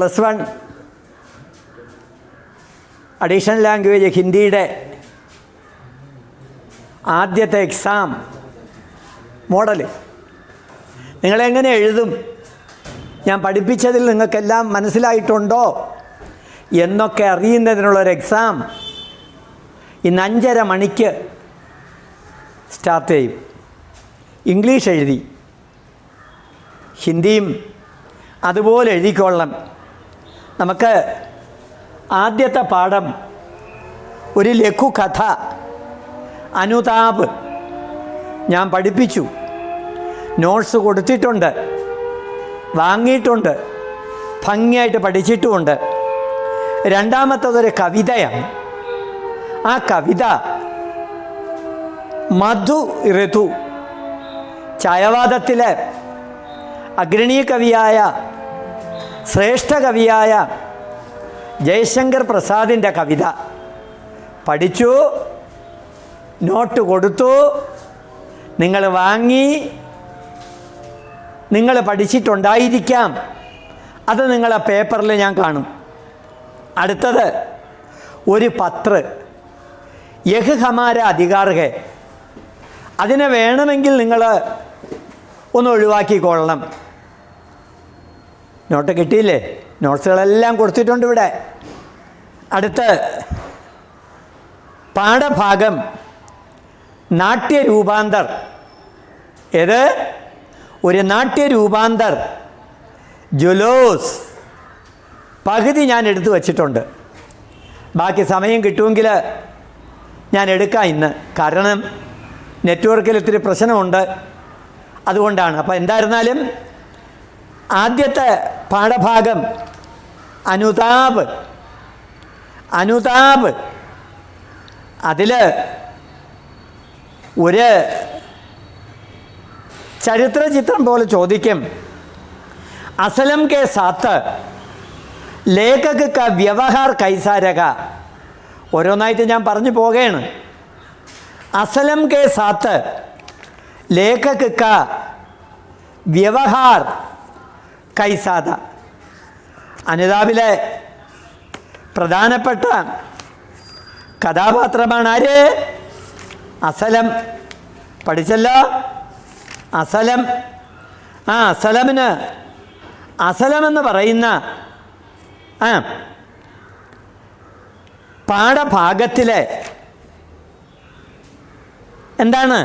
+1 additional language ഹിന്ദിയുടെ ആദ്യത്തെ exam model നിങ്ങളെങ്ങനെ എഴുതും, ഞാൻ പഠിപ്പിച്ചതിൽ നിങ്ങൾക്കെല്ലാം മനസ്സിലായിട്ടുണ്ടോ എന്നൊക്കെ അറിയുന്നതിനുള്ളൊരു എക്സാം ഇന്ന് 5:30 മണിക്ക് സ്റ്റാർട്ട് ചെയ്യും. ഇംഗ്ലീഷ് എഴുതി, ഹിന്ദിയും അതുപോലെ എഴുതിക്കൊള്ളണം. നമുക്ക് ആദ്യത്തെ പാഠം ഒരു ലഘുകഥ അനുതാപ് ഞാൻ പഠിപ്പിച്ചു, നോട്ട്സ് കൊടുത്തിട്ടുണ്ട്, വാങ്ങിയിട്ടുണ്ട്, ഭംഗിയായിട്ട് പഠിച്ചിട്ടുമുണ്ട്. രണ്ടാമത്തതൊരു കവിതയാണ്. ആ കവിത മധു ഋതു ഛായാവാദത്തിലെ അഗ്രണീയ കവിയായ ശ്രേഷ്ഠ കവിയായ ജയശങ്കർ പ്രസാദിൻ്റെ കവിത പഠിച്ചു, നോട്ട് കൊടുത്തു, നിങ്ങൾ വാങ്ങി, നിങ്ങൾ പഠിച്ചിട്ടുണ്ടായിരിക്കാം. അത് നിങ്ങളെ പേപ്പറിൽ ഞാൻ കാണും. അടുത്തത് ഒരു പത്ര യഹ് ഹമാര അധികാർ ഹെ, അതിനെ വേണമെങ്കിൽ നിങ്ങൾ ഒന്ന് ഒഴിവാക്കിക്കൊള്ളണം. നോട്ട് കിട്ടിയില്ലേ? നോട്ട്സുകളെല്ലാം കൊടുത്തിട്ടുണ്ട് ഇവിടെ. അടുത്ത് പാഠഭാഗം നാട്യരൂപാന്തർ. ഏത്? ഒരു നാട്യരൂപാന്തർ ജുലോസ് പകുതി ഞാൻ എടുത്തു വച്ചിട്ടുണ്ട്. ബാക്കി സമയം കിട്ടുമെങ്കിൽ ഞാൻ എടുക്കാം ഇന്ന്. കാരണം നെറ്റ്വർക്കിൽ ഇത്തിരി പ്രശ്നമുണ്ട്, അതുകൊണ്ടാണ്. അപ്പോൾ എന്തായിരുന്നാലും ആദ്യത്തെ പാഠഭാഗം അനുതാപ്. അതിൽ ഒരു ചരിത്രചിത്രം പോലെ ചോദിക്കും, അസലം കെ സാത്ത് ലേഖക് ക വ്യവഹാർ കൈസാരക. ഓരോന്നായിട്ട് ഞാൻ പറഞ്ഞു പോവുകയാണ്. അസലം കെ സാത്ത് ലേഖക് ക വ്യവഹാർ കൈസാദ. അനുതാപിലെ പ്രധാനപ്പെട്ട കഥാപാത്രമാണ് ആര്? അസലം. പഠിച്ചല്ലോ അസലം. ആ അസലമിന് അസലമെന്ന് പറയുന്ന പാഠഭാഗത്തിലെ എന്താണ്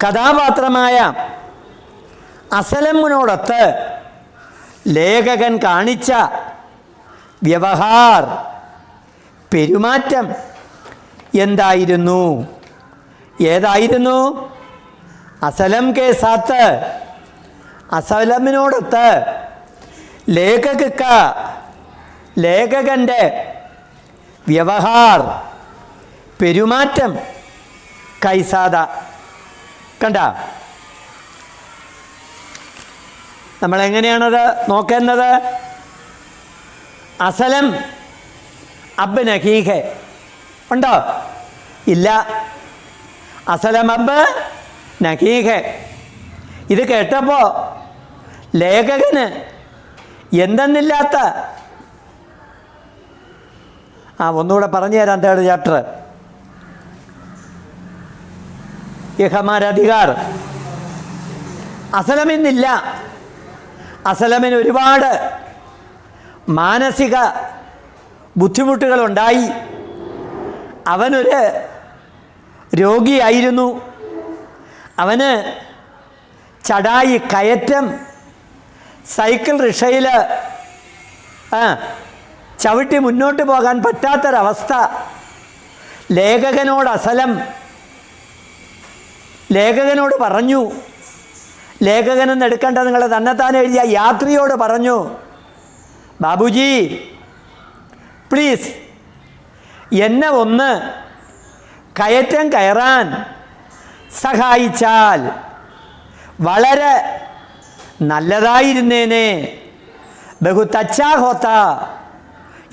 കഥാപാത്രമായ അസലമിനോടൊത്ത് ലേഖകൻ കാണിച്ച വ്യവഹാർ, പെരുമാറ്റം എന്തായിരുന്നു? ഏതായിരുന്നു? അസലം കെ സാത്ത്, അസലമിനോടൊത്ത് ലേഖകൻ്റെ വ്യവഹാർ, പെരുമാറ്റം കൈസാദ. കണ്ട, നമ്മളെങ്ങനെയാണത് നോക്കേണ്ടത്? അസലം അബ് നഹീഹെ ഉണ്ടോ? ഇല്ല. അസലം അബ് നഹീഹെ. ഇത് കേട്ടപ്പോൾ ലേഖകന് എന്തെന്നില്ലാത്ത ഒന്നുകൂടെ പറഞ്ഞു തരാം. 3rd chapter യഹമാരധികാർ. അസലമിന്നില്ല. അസലമിന് ഒരുപാട് മാനസിക ബുദ്ധിമുട്ടുകളുണ്ടായി. അവനൊരു രോഗിയായിരുന്നു. അവന് ചടായി കയറ്റം, സൈക്കിൾ റിക്ഷയിൽ ചവിട്ടി മുന്നോട്ട് പോകാൻ പറ്റാത്തൊരവസ്ഥ. ലേഖകനോട് പറഞ്ഞു, ലേഖകനെന്ന് എടുക്കേണ്ട നിങ്ങൾ തന്നെത്താൻ എഴുതിയ യാത്രിയോട് പറഞ്ഞു, ബാബുജി പ്ലീസ് എന്നെ ഒന്ന് കയറ്റം കയറാൻ സഹായിച്ചാൽ വളരെ നല്ലതായിരുന്നേനെ. ബഹുത് അച്ഛാ ഹോത്ത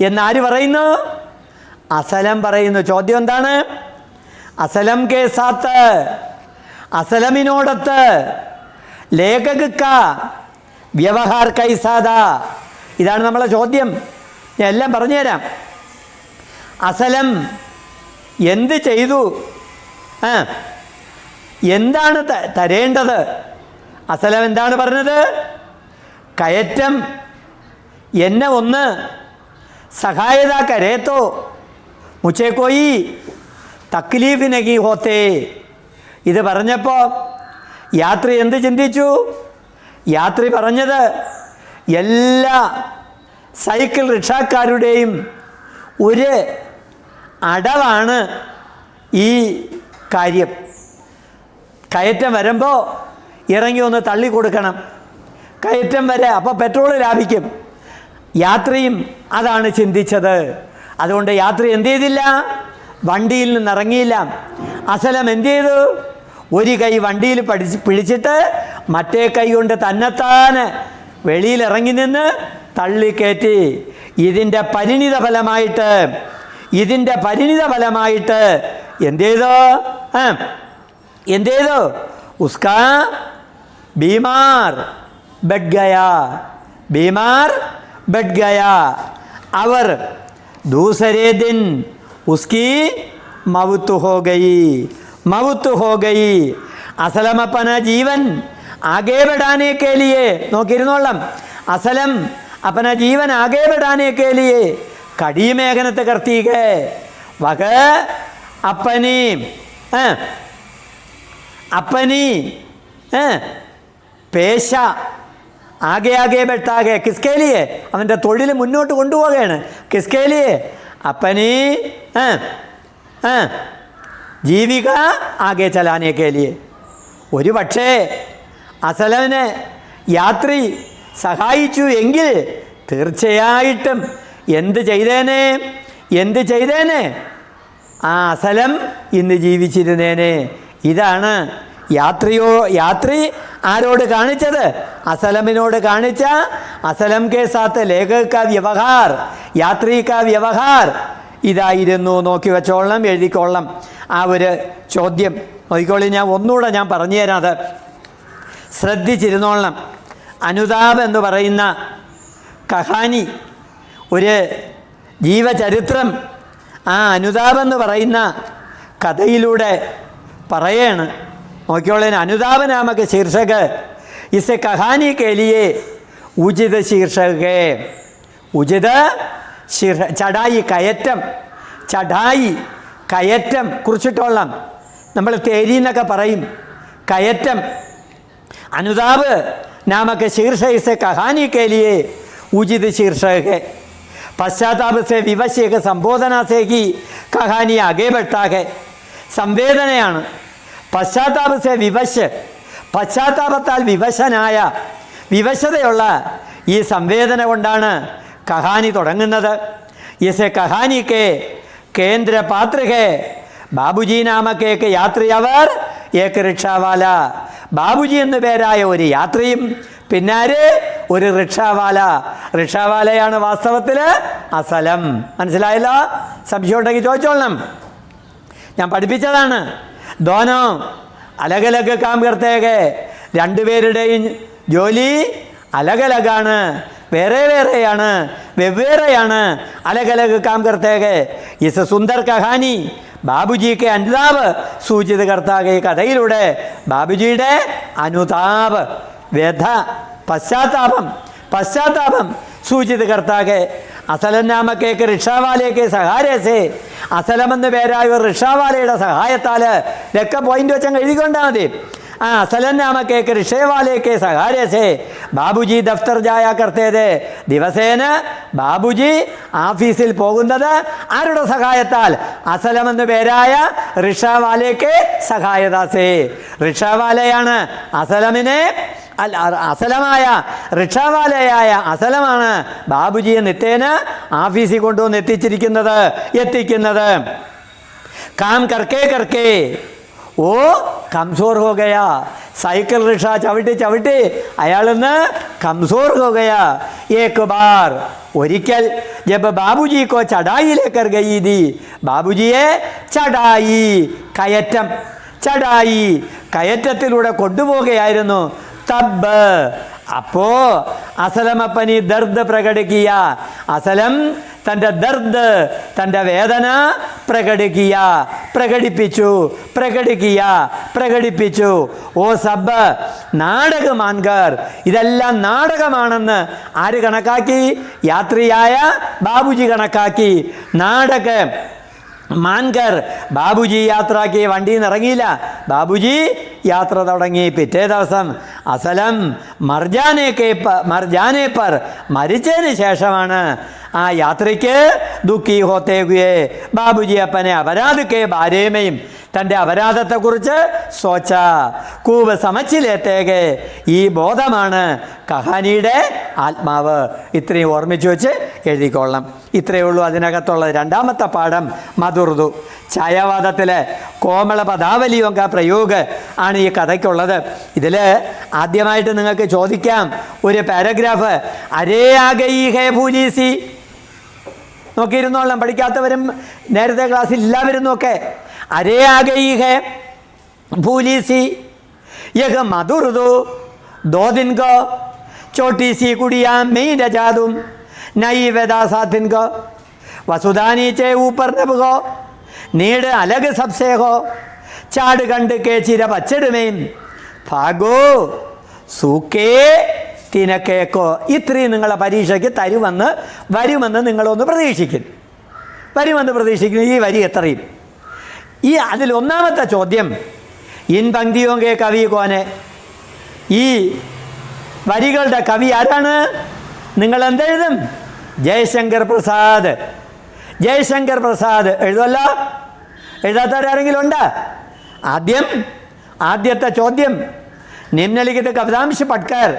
എന്നാര് പറയുന്നു? അസലം പറയുന്നു. ചോദ്യം എന്താണ്? അസലം കെ സാത്ത്, അസലമിനോടൊത്ത് ലേഖക വ്യവഹാർ കൈസാദ ഇതാണ് നമ്മളെ ചോദ്യം. ഞാൻ എല്ലാം പറഞ്ഞുതരാം. അസലം എന്ത് ചെയ്തു? എന്താണ് തരേണ്ടത്? അസലം എന്താണ് പറഞ്ഞത്? കയറ്റം എന്നെ ഒന്ന് സഹായത കരേത്തോ മുച്ചേ കോയി തക്ലീഫ് നഹീ ഹോത്തേ. ഇത് പറഞ്ഞപ്പോൾ യാത്രി എന്ത് ചിന്തിച്ചു? യാത്രി പറഞ്ഞത് എല്ലാ സൈക്കിൾ റിക്ഷാക്കാരുടെയും ഒരു അടവാണ് ഈ കാര്യം. കയറ്റം വരുമ്പോൾ ഇറങ്ങി ഒന്ന് തള്ളിക്കൊടുക്കണം. കയറ്റം വരെ, അപ്പോൾ പെട്രോൾ ലാഭിക്കും. യാത്രിയും അതാണ് ചിന്തിച്ചത്. അതുകൊണ്ട് യാത്രി എന്ത് ചെയ്തില്ല? വണ്ടിയിൽ നിന്ന് ഇറങ്ങിയില്ല. അസലം എന്ത് ചെയ്തു? ഒരു കൈ വണ്ടിയിൽ പിടിച്ചിട്ട് മറ്റേ കൈ കൊണ്ട് തന്നെത്താന് വെളിയിൽ ഇറങ്ങി നിന്ന് തള്ളിക്കയറ്റി. ഇതിൻ്റെ പരിണിത ഫലമായിട്ട് എന്ത് ചെയ്തു? ഉസ്കാ ബീമാർ ബെഡ് ഗയാ അവർ दूसरे दिन उसकी मौत हो गई. असलम अपना जीवन आगे बढ़ाने के लिए നോക്കിയിരുന്നോളാം. असलम अपना जीवन आगे बढ़ाने के लिए कड़ी मेहनत करती है. वह अपनी पेशा ആകെ ആകെ ബെട്ടാകെ കിസ്കേ ലിയെ അവൻ്റെ തൊഴിൽ മുന്നോട്ട് കൊണ്ടുപോവുകയാണ്. കിസ്കേ ലിയെ അപ്പനി ജീവിക ആകെ ചലാനെ കേ ലിയെ. ഒരു പക്ഷേ അസലനെ യാത്രി സഹായിച്ചു എങ്കിൽ തീർച്ചയായിട്ടും എന്ത് ചെയ്തേനെ? ആ അസലം ഇന്ന് ജീവിച്ചിരുന്നേനെ. ഇതാണ് യാത്രി ആരോട് കാണിച്ചത്? അസലമിനോട് കാണിച്ച അസലം കെ സാത്ത് ലേഖക കാ വ്യവഹാർ, യാത്രി കാ വ്യവഹാർ ഇതായിരുന്നു. നോക്കി വെച്ചോളണം, എഴുതിക്കോളണം ആ ഒരു ചോദ്യം. നോക്കിക്കോളി, ഒന്നുകൂടെ ഞാൻ പറഞ്ഞു തരാം, അത് ശ്രദ്ധിച്ചിരുന്നോളണം. അനുതാപ് എന്ന് പറയുന്ന കഹാനി, ഒരു ജീവചരിത്രം ആ അനുതാപ് എന്ന് പറയുന്ന കഥയിലൂടെ പറയാണ്. നോക്കിയോളേൻ, അനുതാപ നാമക ശീർഷക് ഇസ് കഹാനി കെ ലിയെ ഉചിത ശീർഷക്. ഉചിത ചടായി കയറ്റം കുറിച്ചിട്ടോളാം. നമ്മൾ തേരി എന്നൊക്കെ പറയും, കയറ്റം. അനുതാപ് നാമക ശീർഷക് ഇസ് കഹാനി കെ ലിയെ ഉചിത ശീർഷക്. പശ്ചാത്താപ സെ വിവശേക സംബോധന സേ ഹി കഹാനി ആകെ ബെട്ടാ ഹെ. സംവേദനയാണ്. പശ്ചാത്താപത്തെ പശ്ചാത്താപത്താൽ വിവശതയുള്ള ഈ സംവേദന കൊണ്ടാണ് കഹാനി തുടങ്ങുന്നത്. ഇസെ കഹാനി കെ കേന്ദ്ര പാത്ര ഹെ ബാബുജി നാമക്കേക്ക് യാത്രിയവർ ഏക്ക് റിക്ഷാവാല. ബാബുജി എന്നു പേരായ ഒരു യാത്രിയും പിന്നാര് ഒരു റിക്ഷാവാലയാണ് വാസ്തവത്തിൽ അസലം. മനസ്സിലായല്ലോ? സംശയം ഉണ്ടെങ്കിൽ ചോദിച്ചോളണം, ഞാൻ പഠിപ്പിച്ചതാണ്. ദോനോ അലഗലഗ് കാം കർത്തേക്ക്, രണ്ടുപേരുടെയും ജോലി അലഗലഗാണ്, വെവ്വേറെയാണ്. അലഗലഗ് കാം കർത്തേക്ക്. ഇസ് സുന്ദർ കഹാനി ബാബുജി കെ അനുതാപ് സൂചിത കർത്താകെ. കഥയിലൂടെ ബാബുജിയുടെ അനുതാപ്, വ്യഥ, പശ്ചാത്താപം സൂചിത കർത്താകെ. അസലൻ നാമക്കേക്ക് റിക്ഷാവാലയ്ക്ക് സഹാരസേ. അസലമെന്ന് പേരായ ഒരു റിക്ഷാവാലയുടെ സഹായത്താൽ ഇതൊക്കെ പോയിന്റ് വെച്ചങ്ങ് എഴുതിക്കൊണ്ടാൽ മതി. അസലൻ നാമക്കേക്ക് റിക്ഷേവാലയ്ക്ക് സഹാരസേ ബാബുജി ദഫ്തർ ജായ കർത്തേത്. ദിവസേന ബാബുജി ഓഫീസിൽ പോകുന്നത് ആരുടെ സഹായത്താൽ? അസലമെന്ന് പേരായ റിക്ഷാവാലയ്ക്ക് സഹായദാസേ. റിക്ഷാവാലയാണ് അസലമിനെ അസലമായ റിക്ഷാവാലയായ അസലമാണ് ബാബുജിയെ നിത്യേന ഓഫീസിൽ കൊണ്ടുവന്ന് എത്തിക്കുന്നത്. കാം കർക്കേ ഓ കംസോർ ഹോ ഗയാ. സൈക്കിൾ റിക്ഷ ചവിട്ടി അയാളിന്ന് കംസോർ ഹോ ഗയാ. ഏക് ബാർ ഒരിക്കൽ ജബ് ബാബുജി കോ ചടായി ലേക്കർ ഗയി ദി. ബാബുജിയെ കയറ്റത്തിലൂടെ കൊണ്ടുപോവുകയായിരുന്നു. തബ് അപ്പോ അസലമപ്പനി ദർദ് പ്രകടിക്കിയ. അസലം തൻ്റെ ദർദ്, തൻ്റെ വേദന പ്രകടിപ്പിച്ചു. ഓ സബ് നാടക മാൻകർ, ഇതെല്ലാം നാടകമാണെന്ന് ആര് കണക്കാക്കി? യാത്രിയായ ബാബുജി കണക്കാക്കി. നാടക മാൻകർ, ബാബുജി യാത്രയാക്കി. വണ്ടിയിൽ നിന്ന് ഇറങ്ങിയില്ല, ബാബുജി യാത്ര തുടങ്ങി. പിറ്റേ ദിവസം അസലം മർജാനെ പർ മരിച്ചതിന് ശേഷമാണ് ആ യാത്രയ്ക്ക് ദുഃഖി ഹോത്തേ ഹുയേ. ബാബുജി അപ്പനെ അപരാധക്കെ ബാരേമയും, തൻ്റെ അപരാധത്തെക്കുറിച്ച് സോച്ച കൂവ് സമച്ചിലേത്തേക്ക്. ഈ ബോധമാണ് കഹാനിയുടെ ആത്മാവ്. ഇത്രയും ഓർമ്മിച്ച് വെച്ച് എഴുതിക്കൊള്ളണം. ഇത്രയേ ഉള്ളൂ അതിനകത്തുള്ളത്. രണ്ടാമത്തെ പാഠം മധുർദു. ഛായാവാദത്തിലെ കോമള പദാവലിയൊങ്ക പ്രയോഗ ആണ് ഈ കഥയ്ക്കുള്ളത്. ഇതിൽ ആദ്യമായിട്ട് നിങ്ങൾക്ക് ചോദിക്കാം ഒരു പാരഗ്രാഫ്. അരേ ആഗയി ഹേ ഭൂലീസി. നോക്കിയിരുന്നോളാം, പഠിക്കാത്തവരും നേരത്തെ ക്ലാസ്സിൽ എല്ലാവരും നോക്കെ. അരേ ആഗയി ഹേ ഭൂലീസി യഹ് മധുർദു ദോ ദിൻ കോ ചോട്ടി സി കുടിയാ മെയ് രജാതും നയി वेदा साथिन को वसुधा नीचे ऊपर नब हो नीड अलग सबसे हो चाड़ गंड के चिर बच्चड़ में भागो സൂക്കേ തിനക്കേക്കോ. ഇത്രയും നിങ്ങളെ പരീക്ഷയ്ക്ക് വരുമെന്ന് നിങ്ങളൊന്ന് പ്രതീക്ഷിക്കുന്നു. ഈ വരി എത്രയും. അതിൽ ഒന്നാമത്തെ ചോദ്യം, ഇൻ പങ്ക്തിയോങ്കെ കവി കോനെ, ഈ വരികളുടെ കവി ആരാണ്? നിങ്ങൾ എന്തെഴുതും? ജയശങ്കർ പ്രസാദ് എഴുതുമല്ലോ. എഴുതാത്തവരാരെങ്കിലും ഉണ്ട്? ആദ്യത്തെ ചോദ്യം, നിമ്നലിഖിത കവിതാംശ പട്കർ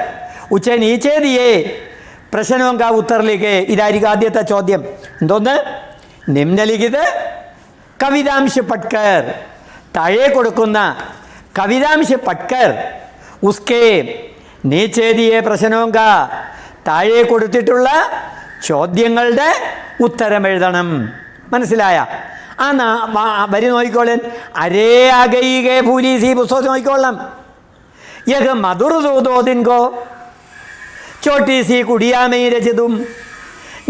ഉച്ച നീച്ചേ ദിയേ പ്രശ്നവും കാ ഉത്തറിലേക്ക്. ഇതായിരിക്കും ആദ്യത്തെ ചോദ്യം. എന്തോന്ന്? നിമ്നലിഖിത കവിതാംശ പട്കർ, താഴെ കൊടുക്കുന്ന കവിതാംശ പട്കർ ഉസ്കേ നീച്ചേ ദിയേ പ്രശ്നവും കാ, താഴെ കൊടുത്തിട്ടുള്ള ചോദ്യങ്ങളുടെ ഉത്തരം എഴുതണം. മനസ്സിലായ? ആ വരി നോക്കിക്കോളൻ. അരേ ആഗൈകെ ഭൂലീസി പുസ്തകം നോക്കിക്കോളാം. യഹ് മധുർദോ ദിൻ കോ ചോട്ടി സി കുടിയാമൈ രചിതും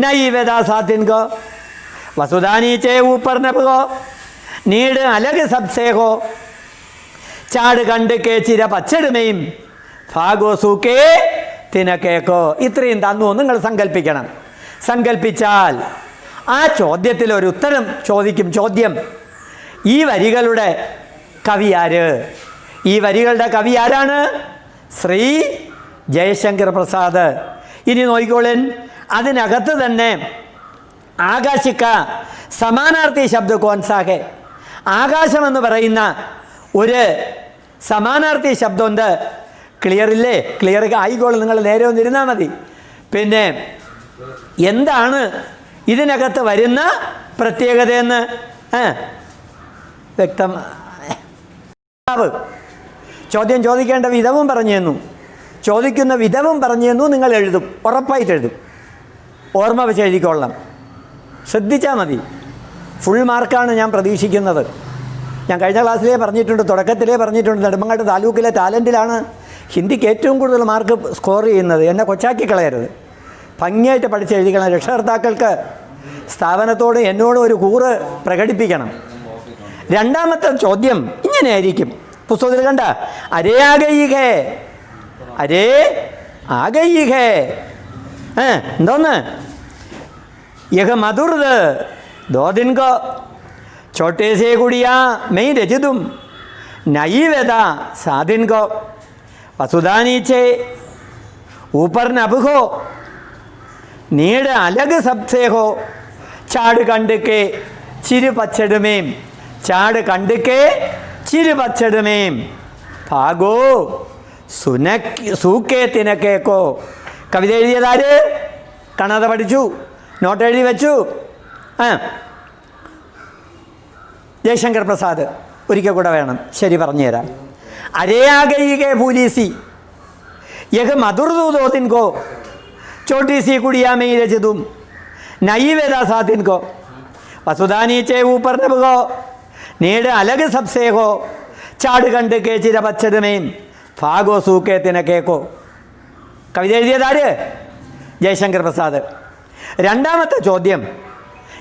നൈ वेदा साथिन को वसुधा नीचे ऊपर नब हो नीड अलग सबसे हो चाड़ गंड के चिर പച്ചടുമയും ഭാഗോ സൂക്കേ തിനക്കേക്കോ. ഇത്രയും തന്നു നിങ്ങൾ സങ്കല്പിക്കണം. സങ്കല്പിച്ചാൽ ആ ചോദ്യത്തിൽ ഒരു ഉത്തരം ചോദിക്കും. ചോദ്യം, ഈ വരികളുടെ കവി ആര്? ഈ വരികളുടെ കവി ആരാണ്? ശ്രീ ജയശങ്കർ പ്രസാദ്. ഇനി നോക്കിക്കോളൻ, അതിനകത്ത് തന്നെ ആകാശിക്ക സമാനാർത്ഥി ശബ്ദ കോൻസാഹെ, ആകാശമെന്ന് പറയുന്ന ഒരു സമാനാർത്ഥി ശബ്ദമുണ്ട്. ക്ലിയറില്ലേ? ക്ലിയർ ആയിക്കോളും, നിങ്ങൾ നേരെ ഒന്നിരുന്നാൽ മതി. പിന്നെ എന്താണ് ഇതിനകത്ത് വരുന്ന പ്രത്യേകതയെന്ന് വ്യക്തം. ചോദ്യം ചോദിക്കേണ്ട വിധവും പറഞ്ഞു തന്നു, ചോദിക്കുന്ന വിധവും പറഞ്ഞു തന്നു. നിങ്ങൾ എഴുതും, ഉറപ്പായിട്ട് എഴുതും. ഓർമ്മ വെച്ച് എഴുതിക്കൊള്ളാം. ശ്രദ്ധിച്ചാൽ മതി. ഫുൾ മാർക്കാണ് ഞാൻ പ്രതീക്ഷിക്കുന്നത്. ഞാൻ കഴിഞ്ഞ ക്ലാസ്സിലേ പറഞ്ഞിട്ടുണ്ട്, തുടക്കത്തിലേ പറഞ്ഞിട്ടുണ്ട്, നെടുമങ്ങാട് താലൂക്കിലെ ടാലൻറ്റിലാണ് ഹിന്ദിക്ക് ഏറ്റവും കൂടുതൽ മാർക്ക് സ്കോർ ചെയ്യുന്നത്. എന്നെ കൊച്ചാക്കി കളയരുത്. ഭംഗിയായിട്ട് പഠിച്ച് എഴുതിക്കണം. രക്ഷകർത്താക്കൾക്ക് സ്ഥാപനത്തോട് എന്നോട് ഒരു കൂറ് പ്രകടിപ്പിക്കണം. രണ്ടാമത്തെ ചോദ്യം ഇങ്ങനെയായിരിക്കും. പുസ്തകത്തിൽ കണ്ട അരേ ആഗൈഹേ, അരേ ആഗൈഹേ എന്തോന്ന്? യഹ് മധുർദ് ദോ ദിൻ കോ छोटे से गुड़िया मैं रचितुम नई वेदा साधिन को वसुधा नीचे ऊपर नभ हो नीड अलग सबसे हो चाड़ कंड के चिर पच्छड़ में, चाड़ कंड के चिर पच्छड़ में भागो सूके तिनके को. കവിത എഴുതിയതാര്? കാണാതെ പഠിച്ചു, നോട്ട് എഴുതി വെച്ചു. ജയശങ്കർ പ്രസാദ്. ഒരിക്കൽ കൂടെ വേണം. ശരി, പറഞ്ഞുതരാം. അരേ ആഗൈകെ ഭൂലീസി യഹ് മധുർദോ ദിൻ കോ ചോട്ടി സി കുടിയാമൈ രചിതും നയി वेदा साथिन को वसुधा नीचे ऊपर नब हो नीड अलग सबसे हो चाड़ गंड के चिर बच्चद में भागो सूके तिनके को. കവിത എഴുതിയതാര്? ജയശങ്കർ പ്രസാദ്. രണ്ടാമത്തെ ചോദ്യം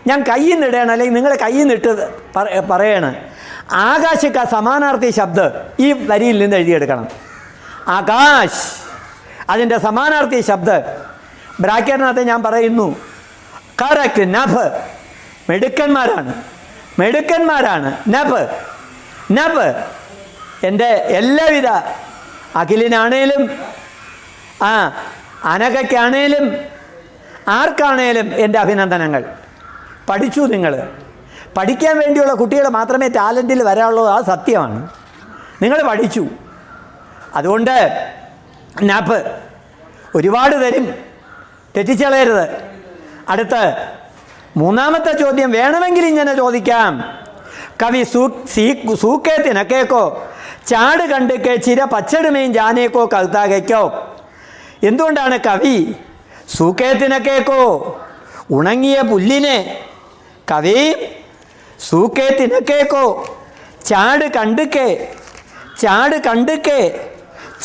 ഞാൻ കയ്യിൽ നിന്നിടയാണ്, അല്ലെങ്കിൽ നിങ്ങൾ കയ്യിൽ നിന്നിട്ട് പറയാണ്. ആകാശിക്ക സമാനാർത്ഥി ശബ്ദം ഈ വരിയിൽ നിന്ന് എഴുതിയെടുക്കണം. ആകാശ്, അതിൻ്റെ സമാനാർത്ഥി ശബ്ദം ബ്രാക്കറ്റിനകത്ത് ഞാൻ പറയുന്നു. കറക്റ്റ്. നഭ്. മിടുക്കന്മാരാണ്. നഭ്. എൻ്റെ എല്ലാവിധ അഖിലിനാണേലും അനഘയ്ക്കാണേലും ആർക്കാണേലും എൻ്റെ അഭിനന്ദനങ്ങൾ. പഠിച്ചു. നിങ്ങൾ പഠിക്കാൻ വേണ്ടിയുള്ള കുട്ടികൾ മാത്രമേ ടാലൻറ്റിൽ വരാനുള്ളൂ. ആ സത്യമാണ്. നിങ്ങൾ പഠിച്ചു. അതുകൊണ്ട് നഭ് ഒരുപാട് തരും, തെറ്റിച്ചളയരുത്. അടുത്ത മൂന്നാമത്തെ ചോദ്യം വേണമെങ്കിൽ ഇങ്ങനെ ചോദിക്കാം. കവി സൂക്കേ തിനക്കേക്കോ ചാട് കണ്ടിക്ക് ചിര പച്ചടുമയും ജാനേക്കോ കഴുത്താകയ്ക്കോ. എന്തുകൊണ്ടാണ് കവി സൂക്കേ തിനക്കേക്കോ ഉണങ്ങിയ പുല്ലിനെ, കവി സൂക്കേ തിനക്കേക്കോ ചാട് കണ്ടുക്കേ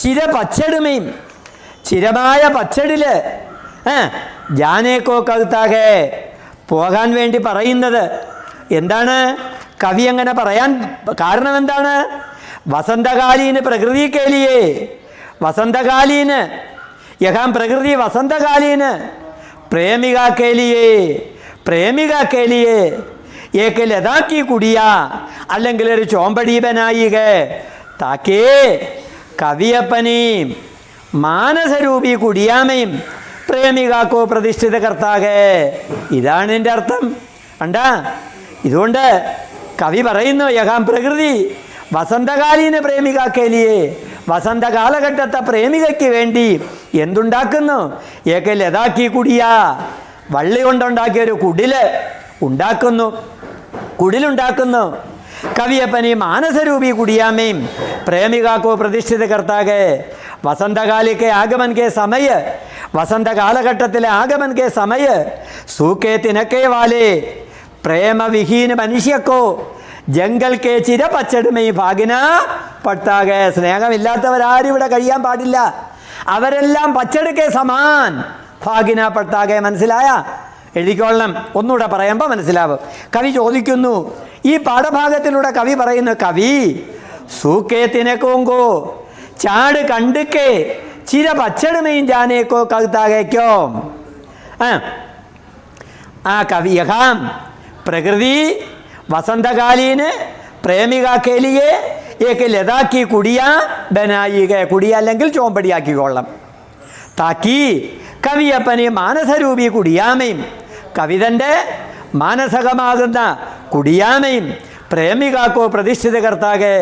ചിര പച്ചടുമയും ചിരമായ പച്ചടില് ജാനേക്കോ കഴുത്താകെ പോകാൻ വേണ്ടി പറയുന്നത് എന്താണ്? കവി അങ്ങനെ പറയാൻ കാരണം എന്താണ്? വസന്തകാലീന് പ്രകൃതി കേലിയേ, വസന്തകാലീന് യഹാം പ്രകൃതി വസന്തകാലീന് പ്രേമിക കേലിയേ ഏക്ക് ലതാക്കി കുടിയ അല്ലെങ്കിൽ ഒരു ചോമ്പടീപനായിക താക്കേ കവിയപ്പനെയും മാനസരൂപി കുടിയാമയും പ്രേമികാക്കോ പ്രതിഷ്ഠിത കർത്താകെ. ഇതാണ് എൻ്റെ അർത്ഥം. കണ്ടാ? ഇതുകൊണ്ട് കവി പറയുന്നു യഹാം പ്രകൃതി വസന്തകാലീന പ്രേമികാക്കേലിയെ, വസന്ത കാലഘട്ടത്തെ പ്രേമികയ്ക്ക് വേണ്ടി എന്തുണ്ടാക്കുന്നു? ഏക ലതാക്കി കുടിയ, വള്ളി കൊണ്ടുണ്ടാക്കിയൊരു കുടിലുണ്ടാക്കുന്നു. കവിയപ്പനി മാനസരൂപി കുടിയാമയും പ്രേമികാക്കോ പ്രതിഷ്ഠിത കർത്താകെ. വസന്തകാലിക്ക് ആഗമൻ കെ സമയ, വസന്ത കാലഘട്ടത്തിലെ ആഗമൻ കെ സമയ സൂക്കേ തിനക്കേ വാലേ പ്രേമവിഹീന മനുഷ്യക്കോ ജംഗൽ കെ ചിര പച്ചടുമയും ഭാഗിന പട്ടാകെ. സ്നേഹമില്ലാത്തവരാരും ഇവിടെ കഴിയാൻ പാടില്ല. അവരെല്ലാം പച്ചടുക്കെ സമാൻ ഭാഗിന പട്ടാകെ. മനസ്സിലായ? എഴുതിക്കൊള്ളണം. ഒന്നുകൂടെ പറയുമ്പോൾ മനസ്സിലാവും. കവി ചോദിക്കുന്നു, ഈ പാഠഭാഗത്തിലൂടെ കവി പറയുന്നു, കവി സൂക്കേ തിനക്കോങ്കോ ചാട് കണ്ടുക്കേ ചിര പച്ചടുമയും ജാനേക്കോ കഴുത്താകേക്കോ. കവി യഹാം പ്രകൃതി വസന്തകാലീന് പ്രേമിക കേലിയെ ഏക്ക് ലതാക്കി കുടിയ ബനായിക, കുടിയ അല്ലെങ്കിൽ ചോമ്പടിയാക്കിക്കൊള്ളാം. താക്കി കവിയപ്പനെ മാനസരൂപി കുടിയാമയും, കവിതൻ്റെ മാനസകമാകുന്ന കുടിയാമയും പ്രേമികാക്കോ പ്രതിഷ്ഠിത കർത്താകെ.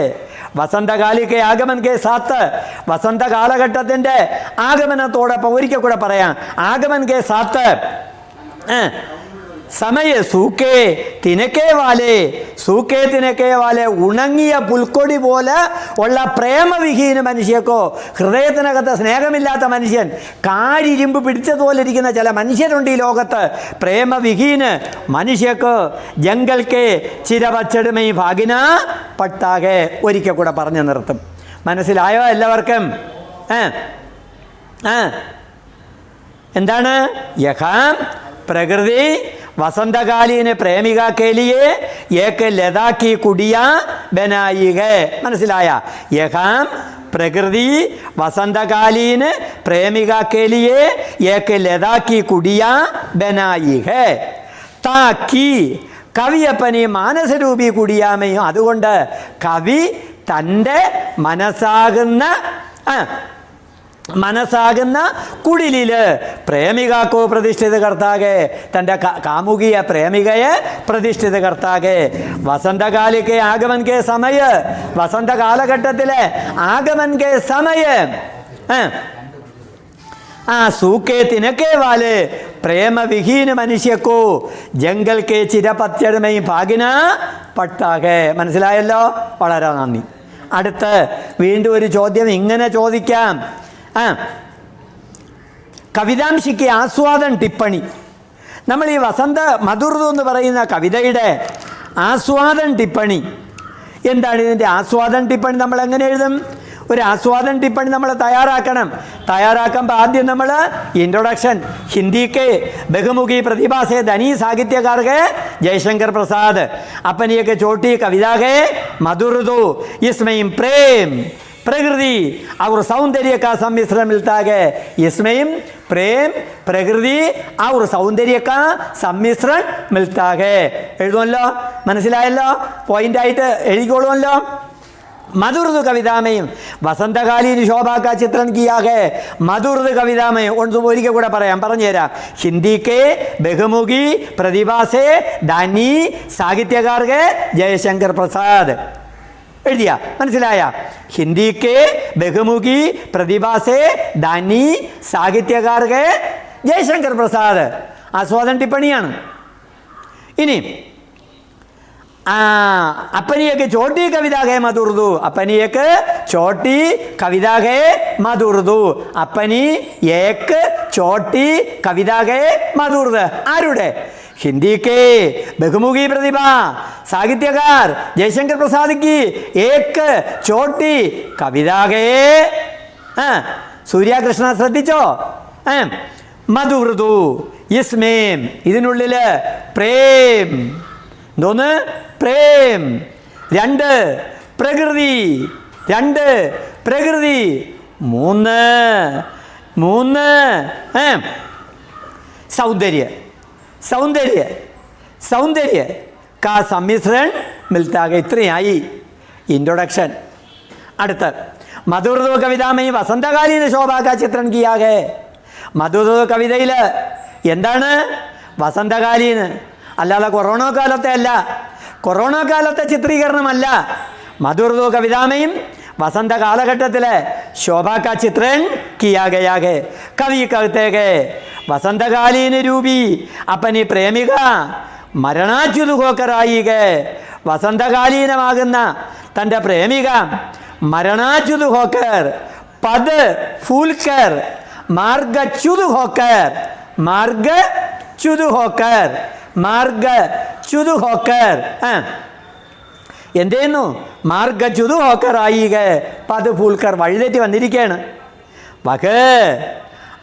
വസന്തകാലിക്ക് ആഗമൻ കെ സാത്ത്, വസന്ത കാലഘട്ടത്തിൻ്റെ ആഗമനത്തോടൊപ്പം ഒരിക്കൽ കൂടെ പറയാം. ആഗമൻ കെ സാത്ത് സമയ സൂക്കേ തിനക്കേ വാലേ ഉണങ്ങിയ പുൽക്കൊടി പോലെ ഉള്ള പ്രേമവിഹീന മനുഷ്യക്കോ, ഹൃദയത്തിനകത്ത് സ്നേഹമില്ലാത്ത മനുഷ്യൻ, കാരിരുമ്പ് പിടിച്ചതുപോലെ ഇരിക്കുന്ന ചില മനുഷ്യരുണ്ട് ഈ ലോകത്ത്. പ്രേമവിഹീന് മനുഷ്യക്കോ ജംഗൽക്കേ ചിരപച്ചടുമൈ ഭാഗിന പട്ടാകെ. ഒരിക്കൽ കൂടെ പറഞ്ഞു നിർത്തും. മനസ്സിലായോ എല്ലാവർക്കും? എന്താണ്? യഹാം പ്രകൃതി വസന്തകാലീന് പ്രേമിക കേലിയെ ഏക്ക് ലതാക്കി കുടിയ ബനായിക. മനസ്സിലായ? യഹാം പ്രകൃതി വസന്തകാലീന് പ്രേമിക കേലിയെ ഏക്ക് ലതാക്കി കുടിയ ബനായിക. താക്കി കവിയപ്പനി മാനസരൂപി കുടിയാമയും. അതുകൊണ്ട് കവി തൻ്റെ മനസ്സാകുന്ന കുടിലില് പ്രേമികാക്കോ പ്രതിഷ്ഠിത കർത്താകെ, തൻ്റെ കാമുകിയ പ്രേമികയെ പ്രതിഷ്ഠിത കർത്താകെ. വസന്തകാലിക്ക് ആഗമൻ കെ സമയ, വസന്ത കാലഘട്ടത്തിലെ ആഗമൻ കെ സമയ സൂക്കേ തിനക്കേ വാല് പ്രേമവിഹീന മനുഷ്യക്കോ ജംഗൽ കെ ചിരപത്യടുമയും ഭാഗിന പട്ടാകെ. മനസ്സിലായല്ലോ? വളരെ നന്ദി. അടുത്ത് വീണ്ടും ഒരു ചോദ്യം ഇങ്ങനെ ചോദിക്കാം. കവിതാംശിക്ക് ആസ്വാദൻ ടിപ്പണി. നമ്മൾ ഈ വസന്ത മധുർദു എന്ന് പറയുന്ന കവിതയുടെ ആസ്വാദൻ ടിപ്പണി എന്താണ്? ഇതിൻ്റെ ആസ്വാദൻ ടിപ്പണി നമ്മൾ എങ്ങനെ എഴുതും? ഒരു ആസ്വാദന ടിപ്പണി നമ്മൾ തയ്യാറാക്കുമ്പോൾ ആദ്യം നമ്മൾ ഇൻട്രൊഡക്ഷൻ ഹിന്ദിക്ക് ബഹുമുഖി പ്രതിഭാസെ ധനി സാഹിത്യകാർക്ക് ജയശങ്കർ പ്രസാദ് अपनी छोटी कविता है मधुरदो इसमें प्रेम प्रकृति और सौंदर्य का सम्मिश्रण मिलता है इसमें प्रेम प्रकृति और सौंदर्य का सम्मिश्रण मिलता है എഴുതുമല്ലോ മനസ്സിലായല്ലോ പോയിന്റ് ആയിട്ട് എഴുതിക്കോളുമല്ലോ मधुरद कविता में वसंतकालीन शोभा का चित्रण किया है मधुरद कविता में ഒരിക്കൽ കൂടെ പറയാം പറഞ്ഞുതരാം हिंदी के बहुमुखी प्रतिभा से दानी साहित्यकार के जयशंकर प्रसाद എഴുതിയ മനസ്സിലായ हिंदी के बहुमुखी प्रतिभा से दानी साहित्यकार के जयशंकर प्रसाद ആസ്വാദന ടിപ്പണിയാണ് ഇനി अपनी एक छोटी कविता है मधुरदू अपनी एक छोटी कविता है मधुरदू अपनी एक छोटी कविता है मधुरद आरुड़े हिंदी के बहुमुखी प्रतिभा साहित्यकार जयशंकर प्रसाद की एक छोटी कविता है सूर्य कृष्ण ശ്രദ്ധിച്ചോ मधुरदू इसमें ഇതിനുള്ളിൽ പ്രേം दोनों प्रेम രണ്ട് प्रकृति മൂന്ന് सौंदर्य का सम्मिश्रण मिलता है इത്രയായി इंट्रोडक्शन അടുത്ത मधुरदो कविता में वसंतकालीन शोभा का चित्रण किया है मधुरदो കവിതയിൽ എന്താണ് വസന്തകാലീന അല്ലാതെ കൊറോണ കാലത്തെ ചിത്രീകരണമല്ല മധുരദോ കവിതാമയും वसंत कालघट्टത്തിൽ शोभा का चित्रण किया गया है कवि कहते हैं वसंतकालीन रूपी अपनी प्रेमिका മരണാച്യുത होकर आई है വസന്തകാലീനമാകുന്ന തൻ്റെ പ്രേമിക മരണാച്യുത होकर पद फूलकर मार्गच्युत होकर എന്ത് ചെയ്യുന്നു മാർഗച്യുത होकर आई है पद फूलकर വഴിതെറ്റി വന്നിരിക്കുകയാണ് വക്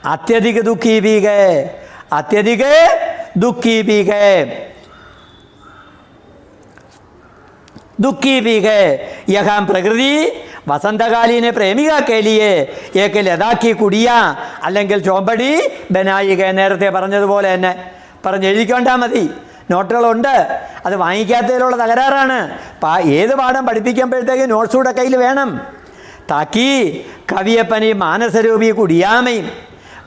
अत्यधिक दुखी भी है यहाँ प्रकृति വസന്തകാലീന പ്രേമിക के लिए एक ലതാക്കി കുടിയ അല്ലെങ്കിൽ ചോമ്പടി ബനായിക നേരത്തെ പറഞ്ഞതുപോലെ തന്നെ പറഞ്ഞെഴുതിക്കൊണ്ടാൽ മതി നോട്ടുകളുണ്ട് അത് വാങ്ങിക്കാത്തതിലുള്ള തകരാറാണ് ഏത് പാഠം പഠിപ്പിക്കുമ്പോഴത്തേക്ക് നോട്ട്സ് കൂടെ കയ്യിൽ വേണം താക്കി കവിയപ്പനി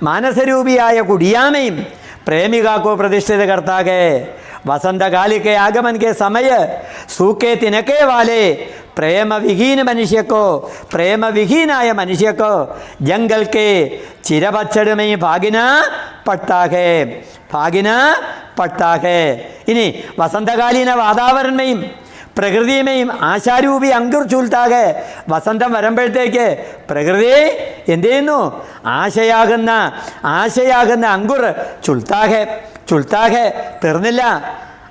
മാനസരൂപിയായ കുടിയാമയും प्रेमिका को प्रतिष्ठित करता है वसंतकाल के आगमन के समय सूखे तिनके वाले प्रेम विहीनाय मनुष्य को जंगल के चिरपच्छड़ में भागना पड़ता है इनी वसंतकालीन वातावरण में प्रकृति में आशारूपी अंकुर चूलता है വസന്തം വരുമ്പോഴത്തേക്ക് പ്രകൃതി എന്ത് ചെയ്യുന്നു ആശയാകുന്ന അങ്കുർ ചുൽത്താഹെ തീർന്നില്ല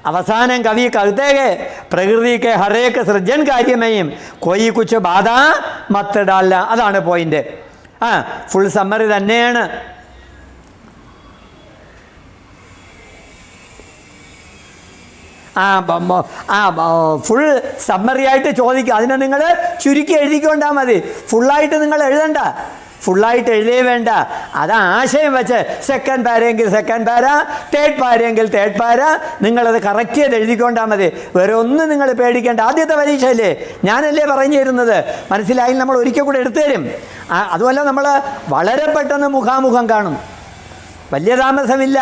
അവസാനം കവി कहते പ്രകൃതി के हरेक सृजन കാര്യമേയും कोई कुछ बाधा मत डालना അതാണ് പോയിന്റ് ഫുൾ സമ്മറി തന്നെയാണ് ഫുൾ സമ്മറി ആയിട്ട് ചോദിക്കുക അതിനെ നിങ്ങൾ ചുരുക്കി എഴുതിക്കൊണ്ടാൽ മതി ഫുള്ളായിട്ട് നിങ്ങൾ എഴുതണ്ട ഫുള്ളായിട്ട് എഴുതേ വേണ്ട അത് ആശയം വെച്ച് സെക്കൻഡ് പാരയെങ്കിൽ സെക്കൻഡ് പാര തേർഡ് പാരയെങ്കിൽ തേർഡ് പാര നിങ്ങളത് കറക്റ്റ് ചെയ്ത് എഴുതിക്കൊണ്ടാൽ മതി വേറെ ഒന്നും നിങ്ങൾ പേടിക്കേണ്ട ആദ്യത്തെ പരീക്ഷയല്ലേ ഞാനല്ലേ പറഞ്ഞു തരുന്നത് മനസ്സിലായി നമ്മൾ ഒരിക്കൽ കൂടെ എടുത്തു തരും അതുപോലെ നമ്മൾ വളരെ പെട്ടെന്ന് മുഖാമുഖം കാണും വലിയ താമസമില്ല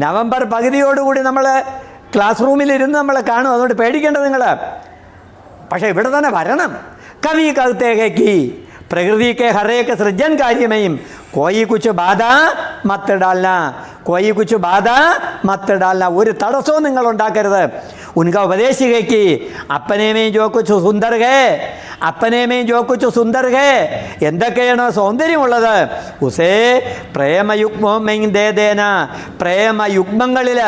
നവംബർ പകുതിയോടുകൂടി നമ്മൾ ക്ലാസ് റൂമിലിരുന്ന് നമ്മൾ കാണും അതുകൊണ്ട് പേടിക്കേണ്ടത് നിങ്ങൾ പക്ഷേ ഇവിടെ തന്നെ വരണം കവി कहते हैं कि प्रकृति के हर एक सृजन कार्य में कोई कुछ बाधा मत डालना ഒരു തടസ്സവും നിങ്ങൾ ഉണ്ടാക്കരുത് उनका उपदेश है कि अपने में जो कुछ सुंदर है എന്തൊക്കെയാണോ സൗന്ദര്യമുള്ളത് ഉസേ പ്രേമയുഗ്മം പ്രേമയുഗ്മങ്ങളിൽ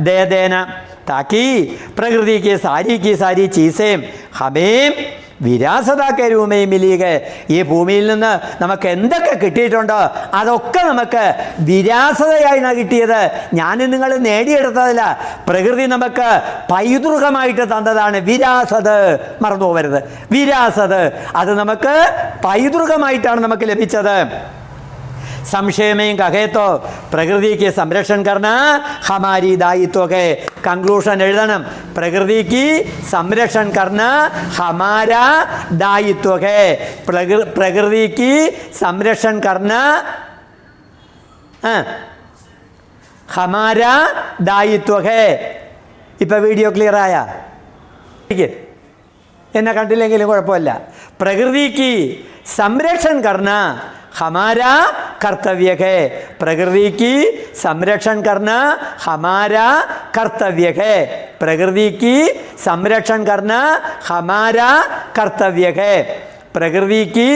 ദേ देना ताकि प्रकृति की सारी चीज़ें हमें വിരാസതാക്കെ രൂപയും മിലികെ. ഈ ഭൂമിയിൽ നിന്ന് നമുക്ക് എന്തൊക്കെ കിട്ടിയിട്ടുണ്ടോ അതൊക്കെ നമുക്ക് വിരാസതയായിട്ടാണ് കിട്ടിയത്. ഞാനും നിങ്ങൾ നേടിയെടുത്തതല്ല, പ്രകൃതി നമുക്ക് പൈതൃകമായിട്ട് തന്നതാണ്. വിരാസത് മറന്നു പോകരുത്. വിരാസത് അത് നമുക്ക് പൈതൃകമായിട്ടാണ് നമുക്ക് ലഭിച്ചത്. സംശയമേയും കഹേത്തോ പ്രകൃതിക്ക് സംരക്ഷण करना हमारी दायित्व है. कंक्लूशन എഴുതണം. പ്രകൃതിക്ക് സംരക്ഷण करना हमारा दायित्व है. പ്രകൃതിക്ക് സംരक्षण करना हमारा दायित्व है. ഇപ്പം വീഡിയോ ക്ലിയർ ആയ? എന്നെ കണ്ടില്ലെങ്കിലും കുഴപ്പമില്ല. പ്രകൃതിക്ക് സംരक्षण करना हमारा कर्तव्य है. प्रकृति की संरक्षण करना हमारा कर्तव्य है. प्रकृति की संरक्षण करना हमारा कर्तव्य है. प्रकृति की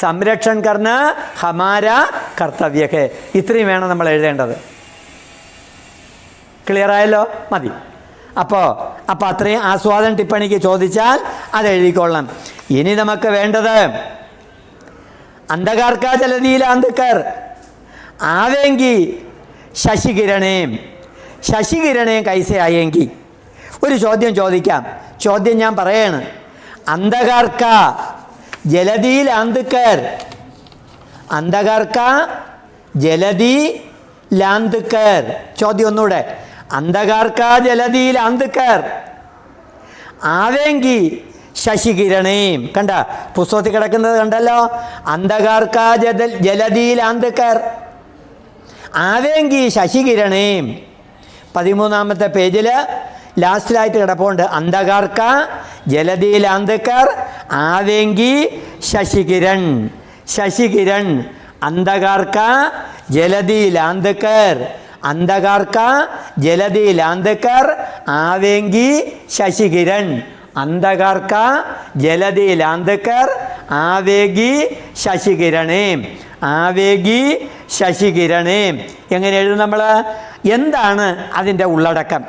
संरक्षण करना हमारा कर्तव्य है. ഇത്രയും വേണം നമ്മൾ എഴുതേണ്ടത്. ക്ലിയർ ആയല്ലോ? മതി. അപ്പോൾ അത്രയും ആസ്വാദന ടിപ്പണിക്ക് ചോദിച്ചാൽ അത് എഴുതിക്കൊള്ളാം. ഇനി നമുക്ക് വേണ്ടത് अंधकार का जलदील अंधकार आवेंगी ശശികിരണേം. ശശികിരണേം കൈസെ ആയെങ്കി. ഒരു ചോദ്യം ചോദിക്കാം. ചോദ്യം ഞാൻ പറയാണ്. അന്ധകാർക്ക ജലദിയിൽ അന്ധക്കർ. അന്ധകാർക്ക ജലദി ലാന്ധക്കർ. ചോദ്യം ഒന്നുകൂടെ. അന്ധകാർക്ക ജലദിയിൽ അന്ധക്കർ ആവേങ്കി ശശികിരണേം. കണ്ട പുസ്തകത്തിൽ കിടക്കുന്നത് കണ്ടല്ലോ. അന്ധകാർക്ക ജലദിയിൽ അന്ധക്കർ ആവേങ്കി ശശികിരണേം. 13ാമത്തെ പേജിൽ ലാസ്റ്റിലായിട്ട് കിടപ്പുണ്ട്. അന്ധകാർക്ക ജലദിയിൽ അന്ധക്കർ ആവേങ്കി ശശികിരൺ. ശശികിരൺ. അന്ധകാർക്ക ജലദിയിൽ അന്ധക്കർ. അന്ധകാർക്ക ജലദിയിൽ അന്ധക്കർ ആവേങ്കി ശശികിരൺ. अंधकार का जलदि लांधकर आवेगी ശശികിരണേം. ആവേഗി ശശികിരണേം എങ്ങനെ എഴുതും നമ്മൾ? എന്താണ് അതിൻ്റെ ഉള്ളടക്കം?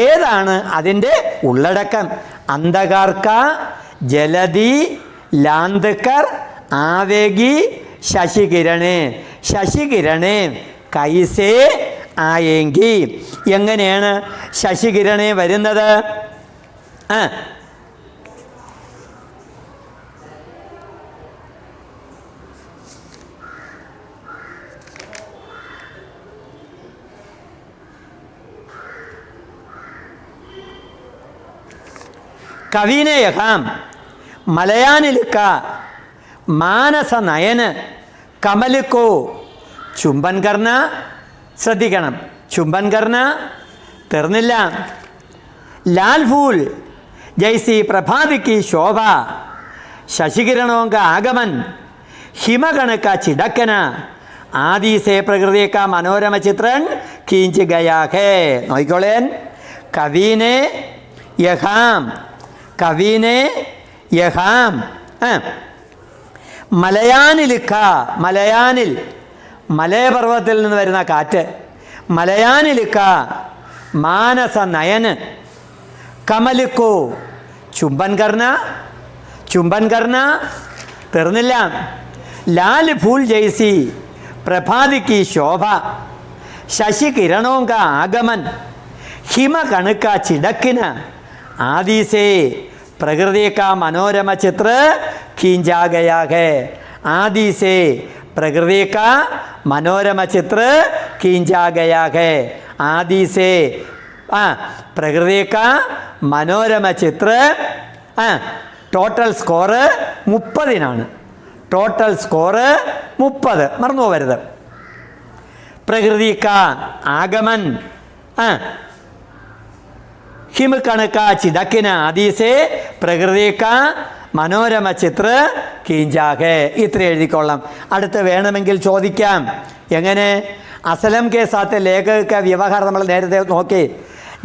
ഏതാണ് അതിൻ്റെ ഉള്ളടക്കം? അന്ധകാർക്ക ജലദി ലാന്ധക്കർ ആവേഗി ശശികിരണേ. ശശികിരണേ കൈസേ ആയെങ്കി. എങ്ങനെയാണ് ശശികിരണേ വരുന്നത്? കവിനെ യഹാം മലയാനിലുക്ക മാനസ നയന് കമലുക്കോ ചുംബൻ കർണ. ശ്രദ്ധിക്കണം. ചുംബൻ കർണ തീർന്നില്ല. लाल फूल जैसी प्रभात की शोभा शशिकिरणों का आगमन हिमगण का छिड़कना आदि से प्रकृति का मनोरम चित्रण खींच गया है. നോക്കിക്കോളേൻ. കവീനെ യഹാം. കവീനെ യഹാം. മലയാനിലുക്ക. മലയാനിൽ മലയപർവ്വതത്തിൽ നിന്ന് വരുന്ന കാറ്റ്. മലയാനിലുക്ക മാനസ നയന് കമലുക്കോ ചുംബൻ കർണ. ചുംബൻ കർണ തീർന്നില്ല. ലാൽ ഫൂൽ ജൈസി പ്രഭാതി की शोभा शशि किरणों का आगमन हिम कण का छिड़कना आदि से प्रकृति का मनोरम चित्र खींचा गया है. आदि से प्रकृति का मनोरम चित्र खींचा गया है. आदि से प्रकृति का മനോരമ ചിത്ര. Total score 30. Total score 30. മറന്നു പോകരുത്. പ്രകൃതി കാ ആഗമൻ ഹിമകണ കാ ചിദക്കിന ആദിസേ പ്രകൃതി കാ മനോരമ ചിത്ര കീഞ്ചാകെ. ഇത്ര എഴുതിക്കൊള്ളാം. അടുത്ത് വേണമെങ്കിൽ ചോദിക്കാം. എങ്ങനെ? അസലം കെ സാത്ത് ലേഖക വ്യവഹാരം നമ്മൾ നേരത്തെ നോക്കി.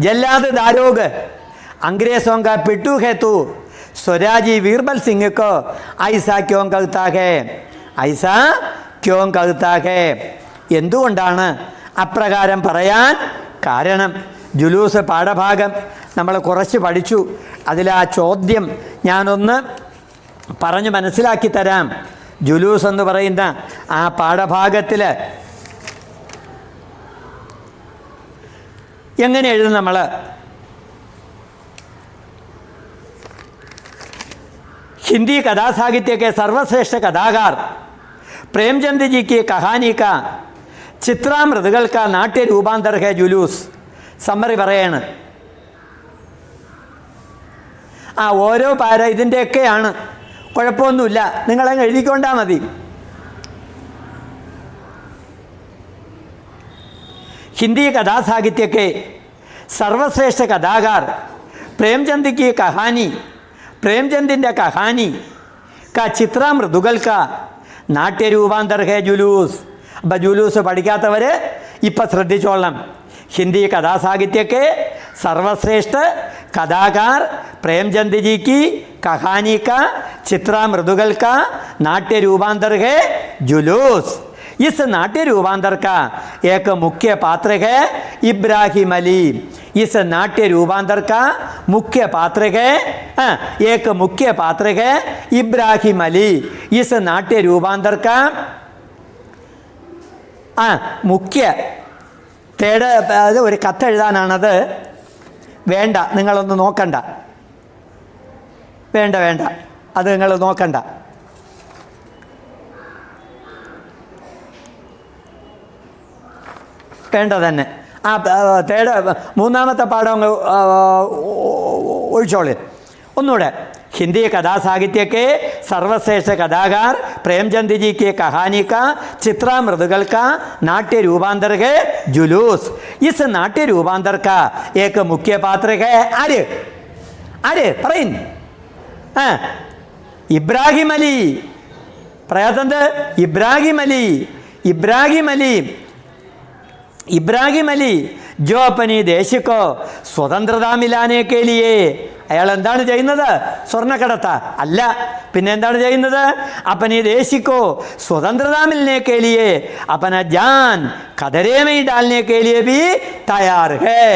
जल्लाद दारोग अंग्रेजों का पिट्टू है तू स्वराजी बीरबल सिंह को ऐसा क्यों कहता है? ऐसा क्यों कहता है? എന്തുകൊണ്ടാണ് അപ്രകാരം പറയാൻ കാരണം? ജുലൂസ് പാഠഭാഗം നമ്മൾ കുറച്ച് പഠിച്ചു. അതിൽ ആ ചോദ്യം ഞാനൊന്ന് പറഞ്ഞു മനസ്സിലാക്കി തരാം. ജുലൂസ് എന്ന് പറയുന്ന ആ പാഠഭാഗത്തിൽ എങ്ങനെ എഴുതും നമ്മൾ? हिंदी कथा साहित्य के सर्वश्रेष्ठ कथाकार प्रेमचंद जी की कहानी का चित्रामृतुകൾ का नाट्य रूपांतर है जुलूस. സമ്മറി പറയാണ്. ഓരോ പാര ഇതിൻ്റെയൊക്കെയാണ്, കുഴപ്പമൊന്നുമില്ല, നിങ്ങളങ്ങ് എഴുതിക്കൊണ്ടാൽ മതി. हिंदी कथा साहित्य के सर्वश्रेष्ठ कथाकार प्रेमचंद की कहानी, प्रेमचंदिൻ്റെ കഹാനി का ചിത്രാമൃതുകൾ का നാട്യ രൂപാന്തർ ഹേ ജുലൂസ്. അപ്പം ജുലൂസ് പഠിക്കാത്തവർ ഇപ്പം ശ്രദ്ധിച്ചോളണം. हिंदी कथा साहित्य के सर्वश्रेष्ठ कथाकार प्रेमचंद जी की कहानी का चित्रामृतुകൾ का नाट्य रूपांतर है जुलूस. इस नाट्य रूपांतर का एक मुख्य पात्र है इब्राहिम अली. इस नाट्य रूपांतर का मुख्य पात्र है एक मुख्य पात्र है इब्राहिम अली. इस नाट्य रूपांतर का മുഖ്യ തേട് അത് ഒരു കത്തെഴുതാനാണത്. വേണ്ട, നിങ്ങളൊന്ന് നോക്കണ്ട, വേണ്ട വേണ്ട, അത് നിങ്ങൾ നോക്കണ്ട. വേണ്ട തന്നെ. മൂന്നാമത്തെ പാഠം ഒഴിച്ചോളി. ഒന്നുകൂടെ. हिंदी कथा साहित्य के सर्वश्रेष्ठ कथाकार प्रेमचंद जी की कहानी का चित्रामृतुകൾ का नाट्य रूपांतर है जुलूस. इस नाट्य रूपांतर का एक मुख्य पात्र है आര് ആര് പറയിൻ ഇബ്രാഹിം അലി. പറയാത്തത് ഇബ്രാഹിം അലി. ഇബ്രാഹിം അലി ഇബ്രാഹിം അലി जो अपनी देश को स्वतंत्रता मिलाने के लिए അയാൾ എന്താണ് ചെയ്യുന്നത്? സ്വർണ്ണക്കടത്ത അല്ല, പിന്നെ എന്താണ് ചെയ്യുന്നത്? अपनी देश को स्वतंत्रता मिलने के लिए अपना जान खतरे में डालने के लिए भी तैयार है.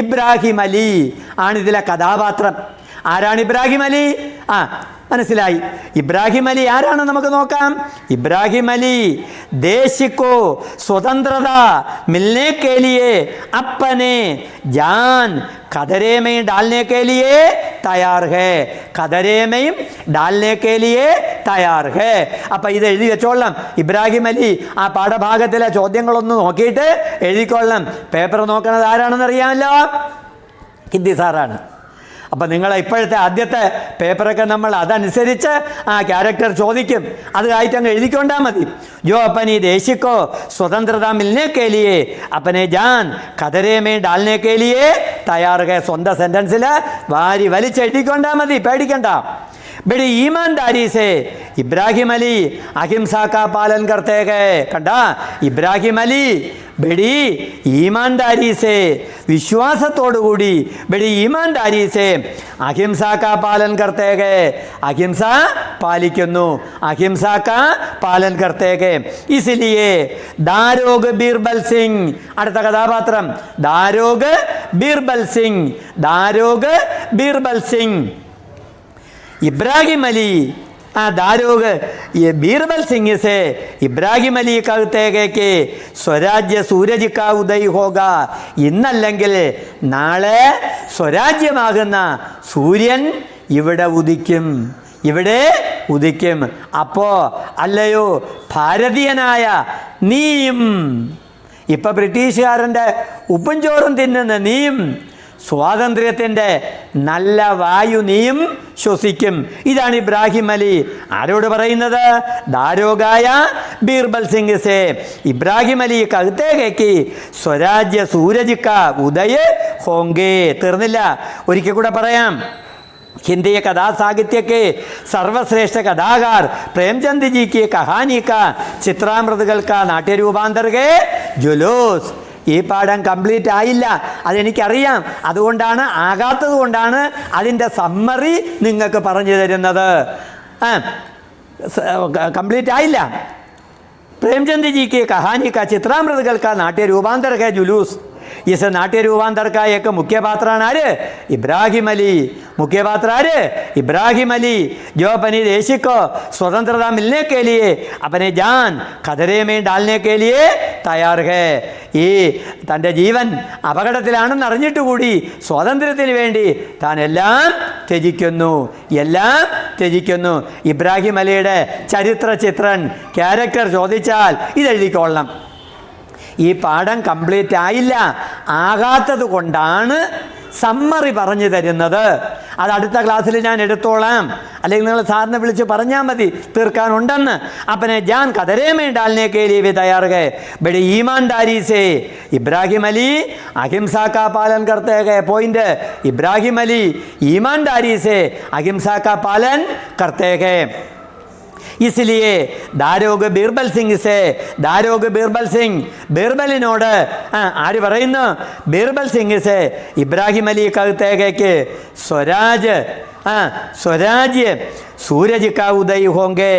ഇബ്രാഹിം അലി ആണ് ഇതിലെ കഥാപാത്രം. ആരാണ് ഇബ്രാഹിം അലി? മനസ്സിലായി. ഇബ്രാഹിം അലി ആരാണ് നമുക്ക് നോക്കാം. ഇബ്രാഹിം അലി देश को स्वतंत्रता मिलने के लिए अपने जान खतरे में डालने के लिए तैयार है. खतरे में डालने के लिए तैयार है. അപ്പം ഇത് എഴുതി വെച്ചോളാം. ഇബ്രാഹിം അലി ആ പാഠഭാഗത്തിലെ ചോദ്യങ്ങളൊന്ന് നോക്കിയിട്ട് എഴുതിക്കൊള്ളാം. പേപ്പർ നോക്കണത് ആരാണെന്നറിയാമല്ലോ, ഹിന്ദി സാറാണ്. അപ്പം നിങ്ങൾ ഇപ്പോഴത്തെ ആദ്യത്തെ പേപ്പറൊക്കെ നമ്മൾ അതനുസരിച്ച് ആ ക്യാരക്ടർ ചോദിക്കും, അത് ആയിട്ട് അങ്ങ് എഴുതിക്കൊണ്ടാൽ മതി. ജോ अपनी देश को स्वतंत्रता मिलने के लिए अपने जान खतरे में डालने के लिए तैयार है. സ്വന്തം സെൻറ്റൻസിൽ വാരി വലിച്ചെഴുതിക്കൊണ്ടാൽ മതി, പേടിക്കണ്ട. बड़ी ईमानदारी से इब्राहिम अली अहिंसा का पालन करते गए. കണ്ടാ, ഇബ്രാഹിം അലി बड़ी ईमानदारी से വിശ്വാസത്തോടുകൂടി बड़ी ईमानदारी से अहिंसा का पालन करते गए. अहिंसा പാലിക്കുന്നു, अहिंसा का पालन करते गए. इसलिए दारोग बीरबल सिंह, അടുത്ത കഥാപാത്രം दारोग बीरबल सिंह. दारोग बीरबल सिंह इब्राहिम अली दारोग ये बीरबल सिंह से इब्राहिम अली कहते हैं कि स्वराज्य सूरज का उदय होगा. ഇന്നല്ലെങ്കിൽ നാളെ സ്വരാജ്യമാകുന്ന സൂര്യൻ ഇവിടെ ഉദിക്കും, ഇവിടെ ഉദിക്കും. അപ്പോൾ അല്ലയോ ഭാരതീയനായ നീയും, ഇപ്പം ബ്രിട്ടീഷുകാരൻ്റെ ഉപ്പും ചോറും തിന്നുന്ന നീയും സ്വാതന്ത്ര്യത്തിൻ്റെ നല്ല വായു നീയും ശ്വസിക്കും. ഇതാണ് ഇബ്രാഹിം അലി ആരോട് പറയുന്നത്? ദാരോഗായ ബീർബൽ സിംഗ് സേ ഇബ്രാഹിം അലി കഹത്തേക്ക് സ്വരാജ്യ സൂരജ് കാ ഉദയ ഹോങ്കേ. തീർന്നില്ല, ഒരിക്കൽ കൂടെ പറയാം. हिंदी कथा साहित्य के सर्वश्रेष्ठ कथाकार प्रेमचंद जी की कहानी का चित्रामृतुകൾ का नाट्य रूपांतर है जुलूस. ഈ പാഠം കംപ്ലീറ്റ് ആയില്ല, അതെനിക്കറിയാം. അതുകൊണ്ടാണ്, ആകാത്തത് കൊണ്ടാണ് അതിൻ്റെ സമ്മറി നിങ്ങൾക്ക് പറഞ്ഞു തരുന്നത്. കംപ്ലീറ്റ് ആയില്ല. प्रेमचंद जी की कहानी का चित्रामृतुകൾ का नाट्य रूपांतर है जुलूस. इस नाट्य रूपांतर का एक मुख्य पात्र आര്? इब्राहिम अली। मुख्य पात्र आര്? इब्राहिम अली, जो अपनी देश को स्वतंत्रता मिलने के लिए अपने जान खतरे में डालने के लिए तैयार है. ഈ തൻ്റെ ജീവൻ അപകടത്തിലാണെന്ന് അറിഞ്ഞിട്ട് കൂടി സ്വാതന്ത്ര്യത്തിന് വേണ്ടി താൻ എല്ലാം ത്യജിക്കുന്നു. ഇബ്രാഹിം അലിയുടെ ചരിത്ര ചിത്രൻ ക്യാരക്ടർ ചോദിച്ചാൽ ഇതെഴുതിക്കൊള്ളണം. ഈ പാഠം കംപ്ലീറ്റ് ആയില്ല. ആകാത്തത് കൊണ്ടാണ് സമ്മറി പറഞ്ഞു തരുന്നത്. അത് അടുത്ത ക്ലാസ്സിൽ ഞാൻ എടുത്തോളാം, അല്ലെങ്കിൽ നിങ്ങൾ സാറിനെ വിളിച്ച് പറഞ്ഞാൽ മതി തീർക്കാനുണ്ടെന്ന്. अपने जान खतरे में डालने के लिए भी तैयार गए. बड़ी ईमानदारी से इब्राहिम अली अहिंसा का पालन करते गए. पॉइंट, इब्राहिम अली ईमानदारी से अहिंसा का पालन करते गए. इसलिए दारोग बीरबल सिंह बीरबलिनोട് ആര് പറയുന്നു? बीरबल सिंह से इब्राहिम अली कहते हैं कि स्वराज्य सूरज का उदय होंगे.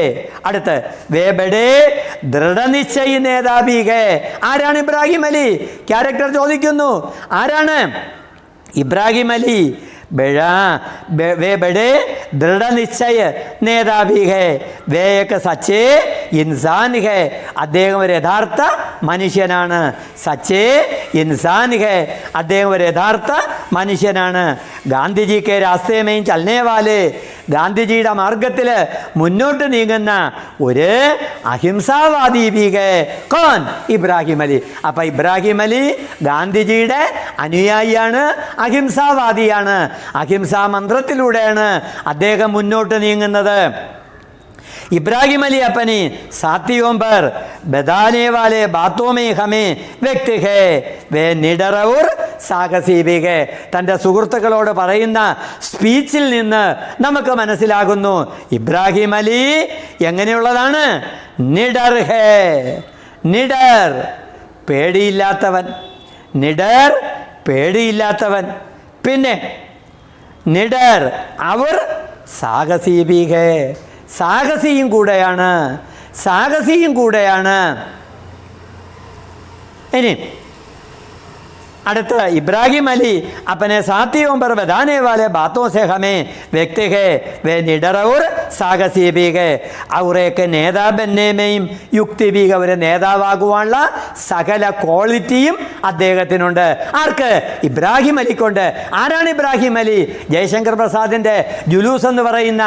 അടുത്ത് वे बड़े ദൃഢനിശ്ചയി നേതാവി है. ആരാണ് ഇബ്രാഹിം അലി? ക്യാരക്ടർ ചോദിക്കുന്നു. ആരാണ് ഇബ്രാഹിം അലി? वे बड़े दृढ़ निश्चय നേതാവി है. वे एक सच्चे इंसान है. അദ്ദേഹം ഒരു യഥാർത്ഥ മനുഷ്യനാണ്. സച്ചേ ഇൻസാൻ है. അദ്ദേഹം ഒരു യഥാർത്ഥ മനുഷ്യനാണ്. ഗാന്ധിജി കെ രാസ്തേമേയും ചലനെ വാലെ, ഗാന്ധിജിയുടെ മാർഗത്തിൽ മുന്നോട്ട് നീങ്ങുന്ന ഒരു അഹിംസാവാദി भी है. कौन? ഇബ്രാഹിം അലി. അപ്പം ഇബ്രാഹിം അലി ഗാന്ധിജിയുടെ അനുയായിയാണ്, അഹിംസാവാദിയാണ്. അഹിംസാ മന്ത്രത്തിലൂടെയാണ് അദ്ദേഹം മുന്നോട്ട് നീങ്ങുന്നത്. इब्राहिम अली अपनी साथियों पर बताने वाले बातों में हमें व्यक्त है वे निडर और സാഹസി भी है. തൻ്റെ സുഹൃത്തുക്കളോട് പറയുന്ന സ്പീച്ചിൽ നിന്ന് നമുക്ക് മനസ്സിലാകുന്നു ഇബ്രാഹിം അലി എങ്ങനെയുള്ളതാണ്? നിഡർ ഹേ. നിഡർ പേടിയില്ലാത്തവൻ. പിന്നെ നിഡർ അവർ സാഹസി भी है. സാഹസിയും കൂടെയാണ്. ഇനി അടുത്ത इब्राहिम अली अपने साथियों पर बताने वाले बातों से हमें व्यक्त है वे निडर और साहसी भी है. और एक नेता बनने में युक्ति भी है. ഒരു നേതാവാകുവാനുള്ള സകല ക്വാളിറ്റിയും അദ്ദേഹത്തിനുണ്ട്. ആർക്ക്? ഇബ്രാഹിം അലിക്കുണ്ട്. ആരാണ് ഇബ്രാഹിം അലി? ജയശങ്കർ പ്രസാദിൻ്റെ ജുലൂസ് എന്ന് പറയുന്ന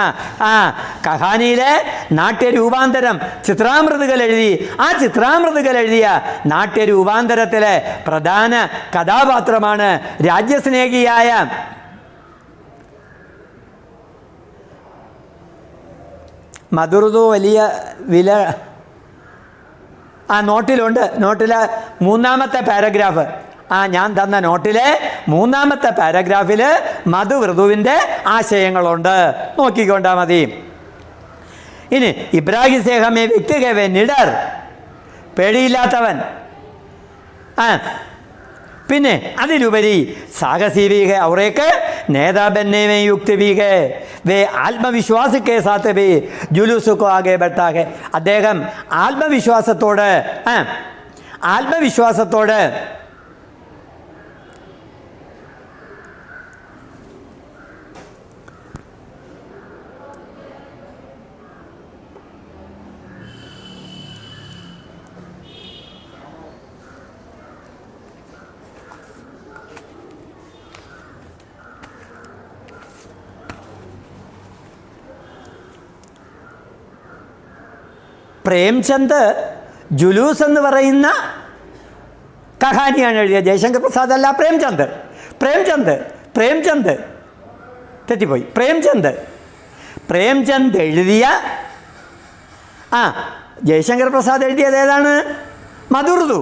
കഹാനിയിലെ നാട്യരൂപാന്തരം ചിത്രാമൃതുകൾ എഴുതി. ആ ചിത്രാമൃതുകൾ എഴുതിയ നാട്യരൂപാന്തരത്തിലെ പ്രധാന കഥാപാത്രമാണ് രാജ്യസ്നേഹിയായ മധുർദു. വലിയ വില ആ നോട്ടിലുണ്ട്. നോട്ടിലെ 3-ാമത്തെ പാരഗ്രാഫ്, ഞാൻ തന്ന നോട്ടിലെ 3-ാമത്തെ പാരഗ്രാഫിൽ മധുവൃതുവിൻ്റെ ആശയങ്ങളുണ്ട്. നോക്കിക്കൊണ്ടാ മതി. ഇനി ഇബ്രാഹിം സേഹമേ വ്യക്തികവേ നിഡർ, പേടിയില്ലാത്തവൻ. പിന്നെ അതിലുപരി സാഹസി भी है और एक नेता बनने में युक्त भी है. वे आत्मविश्वास के साथ भी जुलूस को आगे बढ़ता है. അദ്ദേഹം ആത്മവിശ്വാസത്തോട് പ്രേംചന്ദ് ജുലൂസ് എന്ന് പറയുന്ന കഹാനിയാണ് എഴുതിയത്. ജയശങ്കർ പ്രസാദ് അല്ല, പ്രേംചന്ദ് തെറ്റിപ്പോയി. പ്രേംചന്ദ് എഴുതിയ ജയശങ്കർ പ്രസാദ് എഴുതിയത് ഏതാണ്? മധുർദു.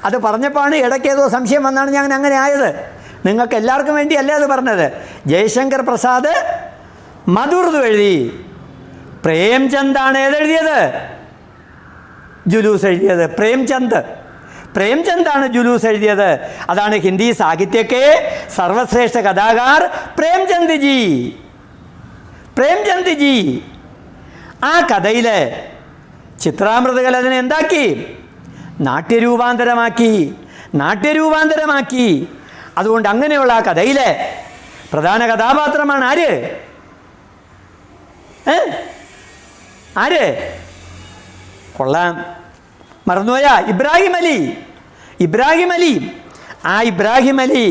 അത് പറഞ്ഞപ്പോഴാണ് ഇടയ്ക്ക് ഏതോ സംശയം വന്നാണ് ഞാൻ അങ്ങനെ ആയത്. നിങ്ങൾക്ക് എല്ലാവർക്കും വേണ്ടിയല്ലേ അത് പറഞ്ഞത്. ജയശങ്കർ പ്രസാദ് മധുർദു എഴുതി. പ്രേംചന്ദാണ് ഏതെഴുതിയത്? ജുലൂസ് എഴുതിയത്. പ്രേംചന്ദാണ് ജുലൂസ് എഴുതിയത്. അതാണ് ഹിന്ദി സാഹിത്യക്കെ സർവശ്രേഷ്ഠ കഥാകാർ പ്രേംചന്ദ് ജി. ആ കഥയിലെ ചിത്രാമൃതകൾ അതിനെ എന്താക്കി? നാട്യരൂപാന്തരമാക്കി. നാട്യരൂപാന്തരമാക്കി. അതുകൊണ്ട് അങ്ങനെയുള്ള ആ കഥയിലെ പ്രധാന കഥാപാത്രമാണ് ആര്? ആര്? കൊള്ളാം, മറന്നുപോയ ഇബ്രാഹിം അലി. ഇബ്രാഹിം അലി, ആ ഇബ്രാഹിം അലി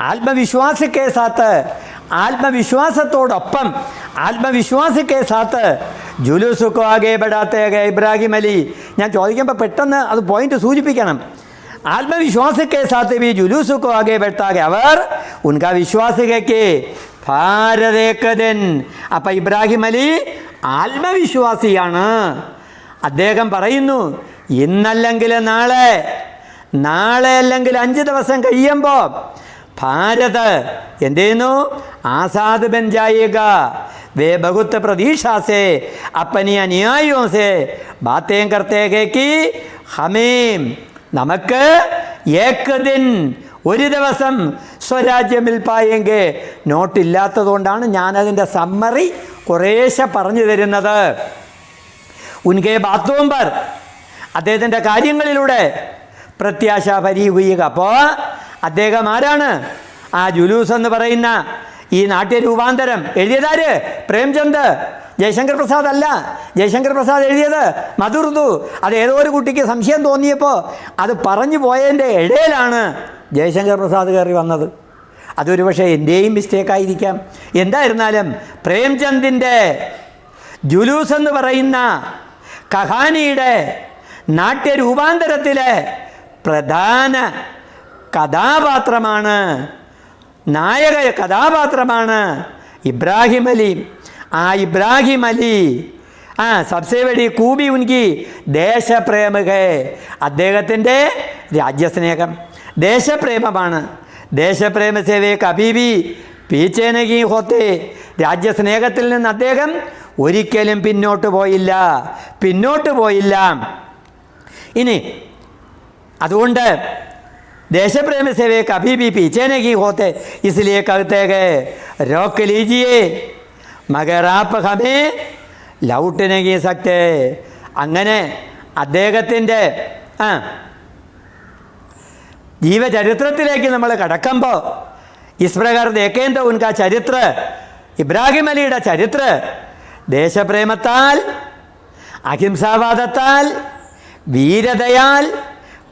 ആത്മവിശ്വാസക്കെ സാത്ത്, ആത്മവിശ്വാസത്തോടൊപ്പം ആത്മവിശ്വാസക്കെ സാത്ത് ജുലൂസുക്കോ ആകെ ബടാത്തേക ഇബ്രാഹിം അലി. ഞാൻ ചോദിക്കുമ്പോൾ പെട്ടെന്ന് അത് പോയിന്റ് സൂചിപ്പിക്കണം. ആത്മവിശ്വാസക്കെ സാത്ത് भी जुलूसों को आगे बढ़ता गया और उनका विश्वास है कि भारत एक दिन. അപ്പം ഇബ്രാഹിം അലി ആത്മവിശ്വാസിയാണ്. അദ്ദേഹം പറയുന്നു, ഇന്നല്ലെങ്കിൽ നാളെ, നാളെ അല്ലെങ്കിൽ 5 ദിവസം കഴിയുമ്പോൾ ഭാരത് എന്ത് ചെയ്യുന്നു? ആസാദ് ബൻ ജായേഗ. വേ ബഹുത്ത് പ്രതീക്ഷാ സേ അപ്പനി അനുയായിയോ സേ ബാത്തേം കർത്തേ കി ഹമേം, നമുക്ക് ഏക് ദിൻ, ഒരു ദിവസം സ്വരാജ്യമിൽ പായെങ്കിൽ. നോട്ടില്ലാത്തതുകൊണ്ടാണ് ഞാനതിൻ്റെ സമ്മറി കുറേശ്ശെ പറഞ്ഞു തരുന്നത്. ഉൻകെ ബാത്തോം പർ, അദ്ദേഹത്തിൻ്റെ കാര്യങ്ങളിലൂടെ പ്രത്യാശ പരീകുക. അപ്പോൾ അദ്ദേഹം ആരാണ്? ആ ജുലൂസ് എന്ന് പറയുന്ന ഈ നാട്യരൂപാന്തരം എഴുതിയതാര്? പ്രേംചന്ദ്. ജയശങ്കർ പ്രസാദ് അല്ല. ജയശങ്കർ പ്രസാദ് എഴുതിയത് മധുർദു. അത് ഏതോ ഒരു കുട്ടിക്ക് സംശയം തോന്നിയപ്പോൾ അത് പറഞ്ഞു പോയതിൻ്റെ ഇടയിലാണ് ജയശങ്കർ പ്രസാദ് കയറി വന്നത്. അതൊരു പക്ഷേ എൻ്റെയും മിസ്റ്റേക്കായിരിക്കാം. എന്തായിരുന്നാലും പ്രേംചന്ദിൻ്റെ ജുലൂസ് എന്ന് പറയുന്ന കഹാനിയുടെ നാട്യരൂപാന്തരത്തിലെ പ്രധാന കഥാപാത്രമാണ്, നായക കഥാപാത്രമാണ് ഇബ്രാഹിം അലി. ആ ഇബ്രാഹിം അലി സബ്സെ ബഡി കൂബി ഉൻകി ദേശപ്രേമക. അദ്ദേഹത്തിൻ്റെ രാജ്യസ്നേഹം, ദേശപ്രേമമാണ്. ദേശപ്രേമ സേവേ കബീബി പീച്ചേനകി ഹോത്തെ. രാജ്യസ്നേഹത്തിൽ നിന്ന് അദ്ദേഹം ഒരിക്കലും പിന്നോട്ട് പോയില്ല. ഇനി അതുകൊണ്ട് ദേശപ്രേമ സേവേ കബീബി പീച്ചേനകി ഹോത്തെ ഇസ്ലിയെ कहते हैं रोक लीजिए मगर आप हमें लौट नहीं सकते. അങ്ങനെ അദ്ദേഹത്തിൻ്റെ ജീവചരിത്രത്തിലേക്ക് നമ്മൾ കടക്കുമ്പോൾ इस प्रकार देखें तो उनका चरित्र, ഇബ്രാഹിം അലിയുടെ ചരിത്ര ദേശപ്രേമത്താൽ, അഹിംസാവാദത്താൽ, വീരതയാൽ,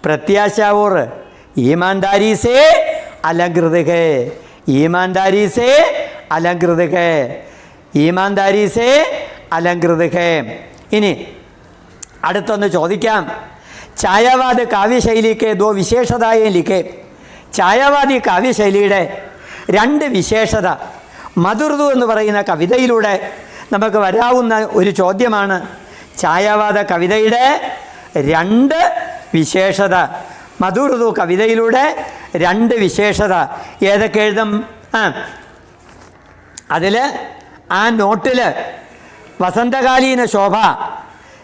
പ്രത്യാശ और ईमानदारी से अलंकृत है. ईमानदारी से अलंकृत है. ईमानदारी से अलंकृत है. ഇനി അടുത്തൊന്ന് ചോദിക്കാം. ഛായാവാദ് കാവ്യശൈലിക്ക് ദോ വിശേഷതയെ ലിഖേ. ഛായാവാദി കാവ്യശൈലിയുടെ 2 വിശേഷത മധുർദു എന്ന് പറയുന്ന കവിതയിലൂടെ നമുക്ക് വരാവുന്ന ഒരു ചോദ്യമാണ്. ഛായാവാദ കവിതയുടെ 2 വിശേഷത, മധുർദു കവിതയിലൂടെ 2 വിശേഷത ഏതൊക്കെ എഴുതും? അതിൽ ആ നോട്ടിൽ വസന്തകാലീന ശോഭ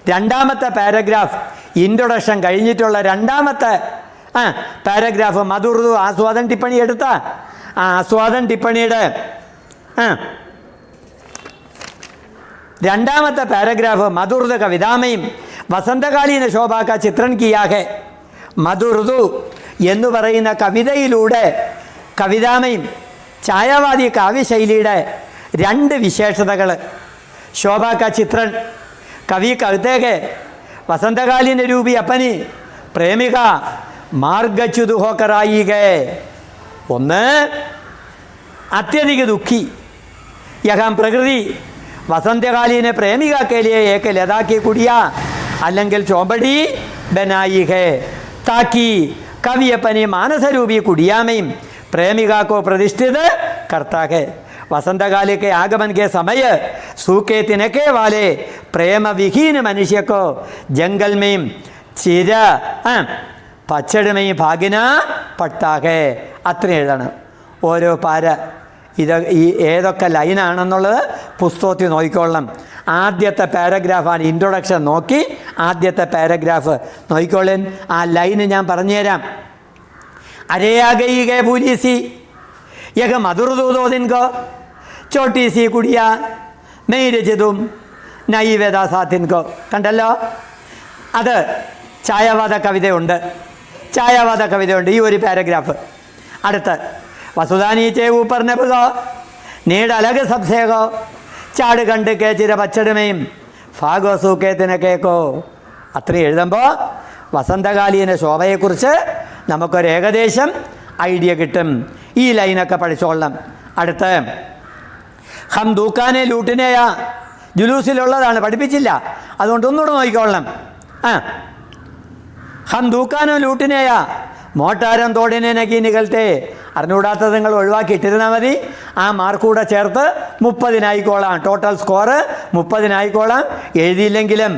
2ാമത്തെ പാരഗ്രാഫ്, ഇൻട്രൊഡക്ഷൻ കഴിഞ്ഞിട്ടുള്ള 2ാമത്തെ പാരഗ്രാഫ് മധുർദു ആസ്വാദൻ ടിപ്പണി എടുത്ത ആ ആസ്വാദൻ ടിപ്പണിയുടെ 2ാമത്തെ പാരഗ്രാഫ് മധുർദു കവിതാമയും വസന്തകാലീന ശോഭ കാ ചിത്രൻ കിയാ ഹെ. മധുർദു എന്ന് പറയുന്ന കവിതയിലൂടെ കവിതാമയും ഛായാവാദി കാവ്യശൈലിയുടെ 2 വിശേഷതകൾ. ശോഭ കാ ചിത്രൻ കവി कहते हैं വസന്തകാലീന രൂപി അപ്പനി പ്രേമിക മാർഗച്യുത് ഹോക്കർ ആയി ഗേ. ഒന്ന്, അത്യധിക ദുഃഖി. യഹാം പ്രകൃതി വസന്തകാലീന പ്രേമിക के लिए एक लता की कुड़िया അല്ലെങ്കിൽ ചോമ്പടി बनाई है ताकि कवि अपनी मानसरूपी कुड़िया में प्रेमिका को प्रतिष्ठित करता है. वसंतकाल के आगमन के समय सूखे तिनके वाले प्रेम विहीन मनुष्य को जंगल में चिर പച്ചടി में भागना पड़ता है. അത്ര എഴുതണം ഓരോ പാര. ഈ ഏതൊക്കെ ലൈനാണെന്നുള്ളത് പുസ്തകത്തിൽ നോക്കിക്കൊള്ളണം. ആദ്യത്തെ പാരഗ്രാഫാണ് ഇൻട്രൊഡക്ഷൻ. നോക്കി ആദ്യത്തെ പാരഗ്രാഫ് നോക്കിക്കൊള്ളൻ. ആ ലൈന് ഞാൻ പറഞ്ഞുതരാം. अरे आ गई गए भूली सी यह मधुर दो 2 दिन को छोटी सी कुड़िया नहीं रचे तुम नई वेदा साथिन को. കണ്ടല്ലോ, അത് ഛായാവാദ കവിതയുണ്ട്. ഛായാവാദ കവിതയുണ്ട് ഈ ഒരു പാരഗ്രാഫ്. അടുത്ത് വസുധാനീച്ചേ ഊപ്പറിനെ പുകോ നീട് അലക് സബ്സേകോ ചാട് കണ്ട് കേച്ചിര പച്ചടുമയും ഫാഗോ സൂക്കേത്തിനെ കേക്കോ. അത്രയും എഴുതുമ്പോൾ വസന്തകാലീന ശോഭയെക്കുറിച്ച് നമുക്കൊരു ഏകദേശം ഐഡിയ കിട്ടും. ഈ ലൈനൊക്കെ പഠിച്ചോളണം. അടുത്ത് ഹം ദൂക്കാനെ ലൂട്ടിനെയാ ജുലൂസിലുള്ളതാണ്, പഠിപ്പിച്ചില്ല, അതുകൊണ്ട് ഒന്നുകൂടെ നോക്കിക്കൊള്ളണം. ഹം ദൂക്കാനോ ലൂട്ടിനെയാ മോട്ടാരം തോടിനെ നക്കി നികൾത്തെ. അറിഞ്ഞുകൂടാത്തത് നിങ്ങൾ ഒഴിവാക്കിയിട്ടിരുന്നാൽ മതി. ആ മാർക്ക് കൂടെ ചേർത്ത് 30-നായിക്കോളാം. Total score 30-നായിക്കോളാം. എഴുതിയില്ലെങ്കിലും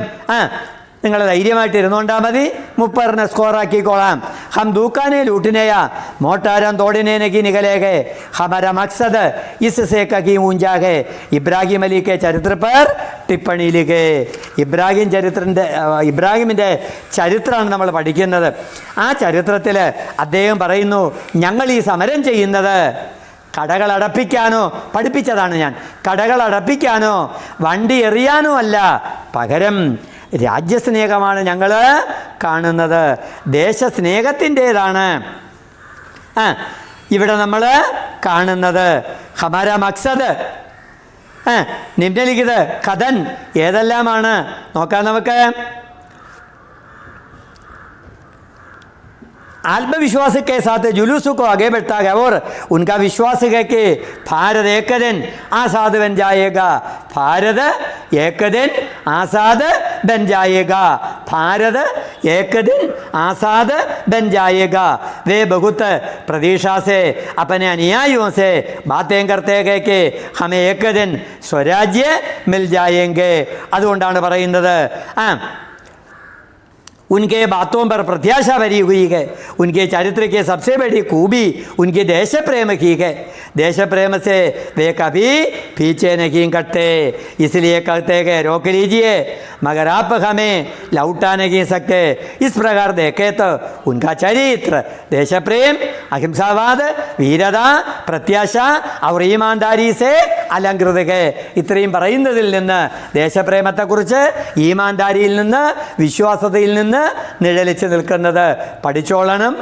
നിങ്ങൾ ധൈര്യമായിട്ട് ഇരുന്നുകൊണ്ടാൽ മതി. 30 സ്കോറാക്കിക്കോളാം. ഹം ദൂക്കാനെ ലൂട്ടിനെയാ മോട്ടാരം തോടിനെ നക്കി നികലേകെ ഹമര മക്സദ് ഇസ് സേ കി ഊഞ്ചാകെ. ഇബ്രാഹിം അലി കെ ചരിത്ര पर ടിപ്പണി ലിഖേ. ഇബ്രാഹിമിൻ്റെ ചരിത്രമാണ് നമ്മൾ പഠിക്കുന്നത്. ആ ചരിത്രത്തിൽ അദ്ദേഹം പറയുന്നു, ഞങ്ങൾ ഈ സമരം ചെയ്യുന്നത് കടകളടപ്പിക്കാനോ, പഠിപ്പിച്ചതാണ് ഞാൻ, കടകളടപ്പിക്കാനോ വണ്ടി എറിയാനോ അല്ല, പകരം രാജ്യസ്നേഹമാണ് ഞങ്ങൾ കാണുന്നത്, ദേശസ്നേഹത്തിൻ്റേതാണ് ഇവിടെ നമ്മൾ കാണുന്നത്. ഹമാര മക്സദ് നിമ്നലിഖിത് കഥൻ ഏതെല്ലാമാണ് നോക്കാം നമുക്ക്. आत्मविश्वास के साथ जुलूस को आगे बढ़ता है और उनका विश्वास है कि भारत एक दिन आज़ाद बन जाएगा. भारत एक दिन आज़ाद बन जाएगा. भारत एक दिन आज़ाद बन जाएगा. वे बहुत प्रतीक्षा से अपने अनुयायियों से बातें करते हैं कि हमें एक दिन स्वराज्य मिल जाएंगे. അതുകൊണ്ടാണ് പറയുന്നത് उनके बातों पर प्रत्याशा भरी हुई है. उनके चरित्र की सबसे बड़ी खूबी उनके देश प्रेम की है. देश प्रेम से वे कभी पीछे नहीं करते. इसलिए कहते हैं रोक लीजिए मगर आप हमें लौटा नहीं सकते. इस प्रकार देखे तो उनका चरित्र देश प्रेम, अहिंसावाद, वीरता, प्रत्याशा और ईमानदारी से अलंकृत है. ഇത്രയും പറയുന്നതിൽ നിന്ന് ദേശപ്രേമത്തെക്കുറിച്ച്, ഈമാൻദാരിയിൽ നിന്ന്, വിശ്വാസതയിൽ നിന്ന് നിഴലിച്ച് നിൽക്കുന്നത് പഠിച്ചോളണം.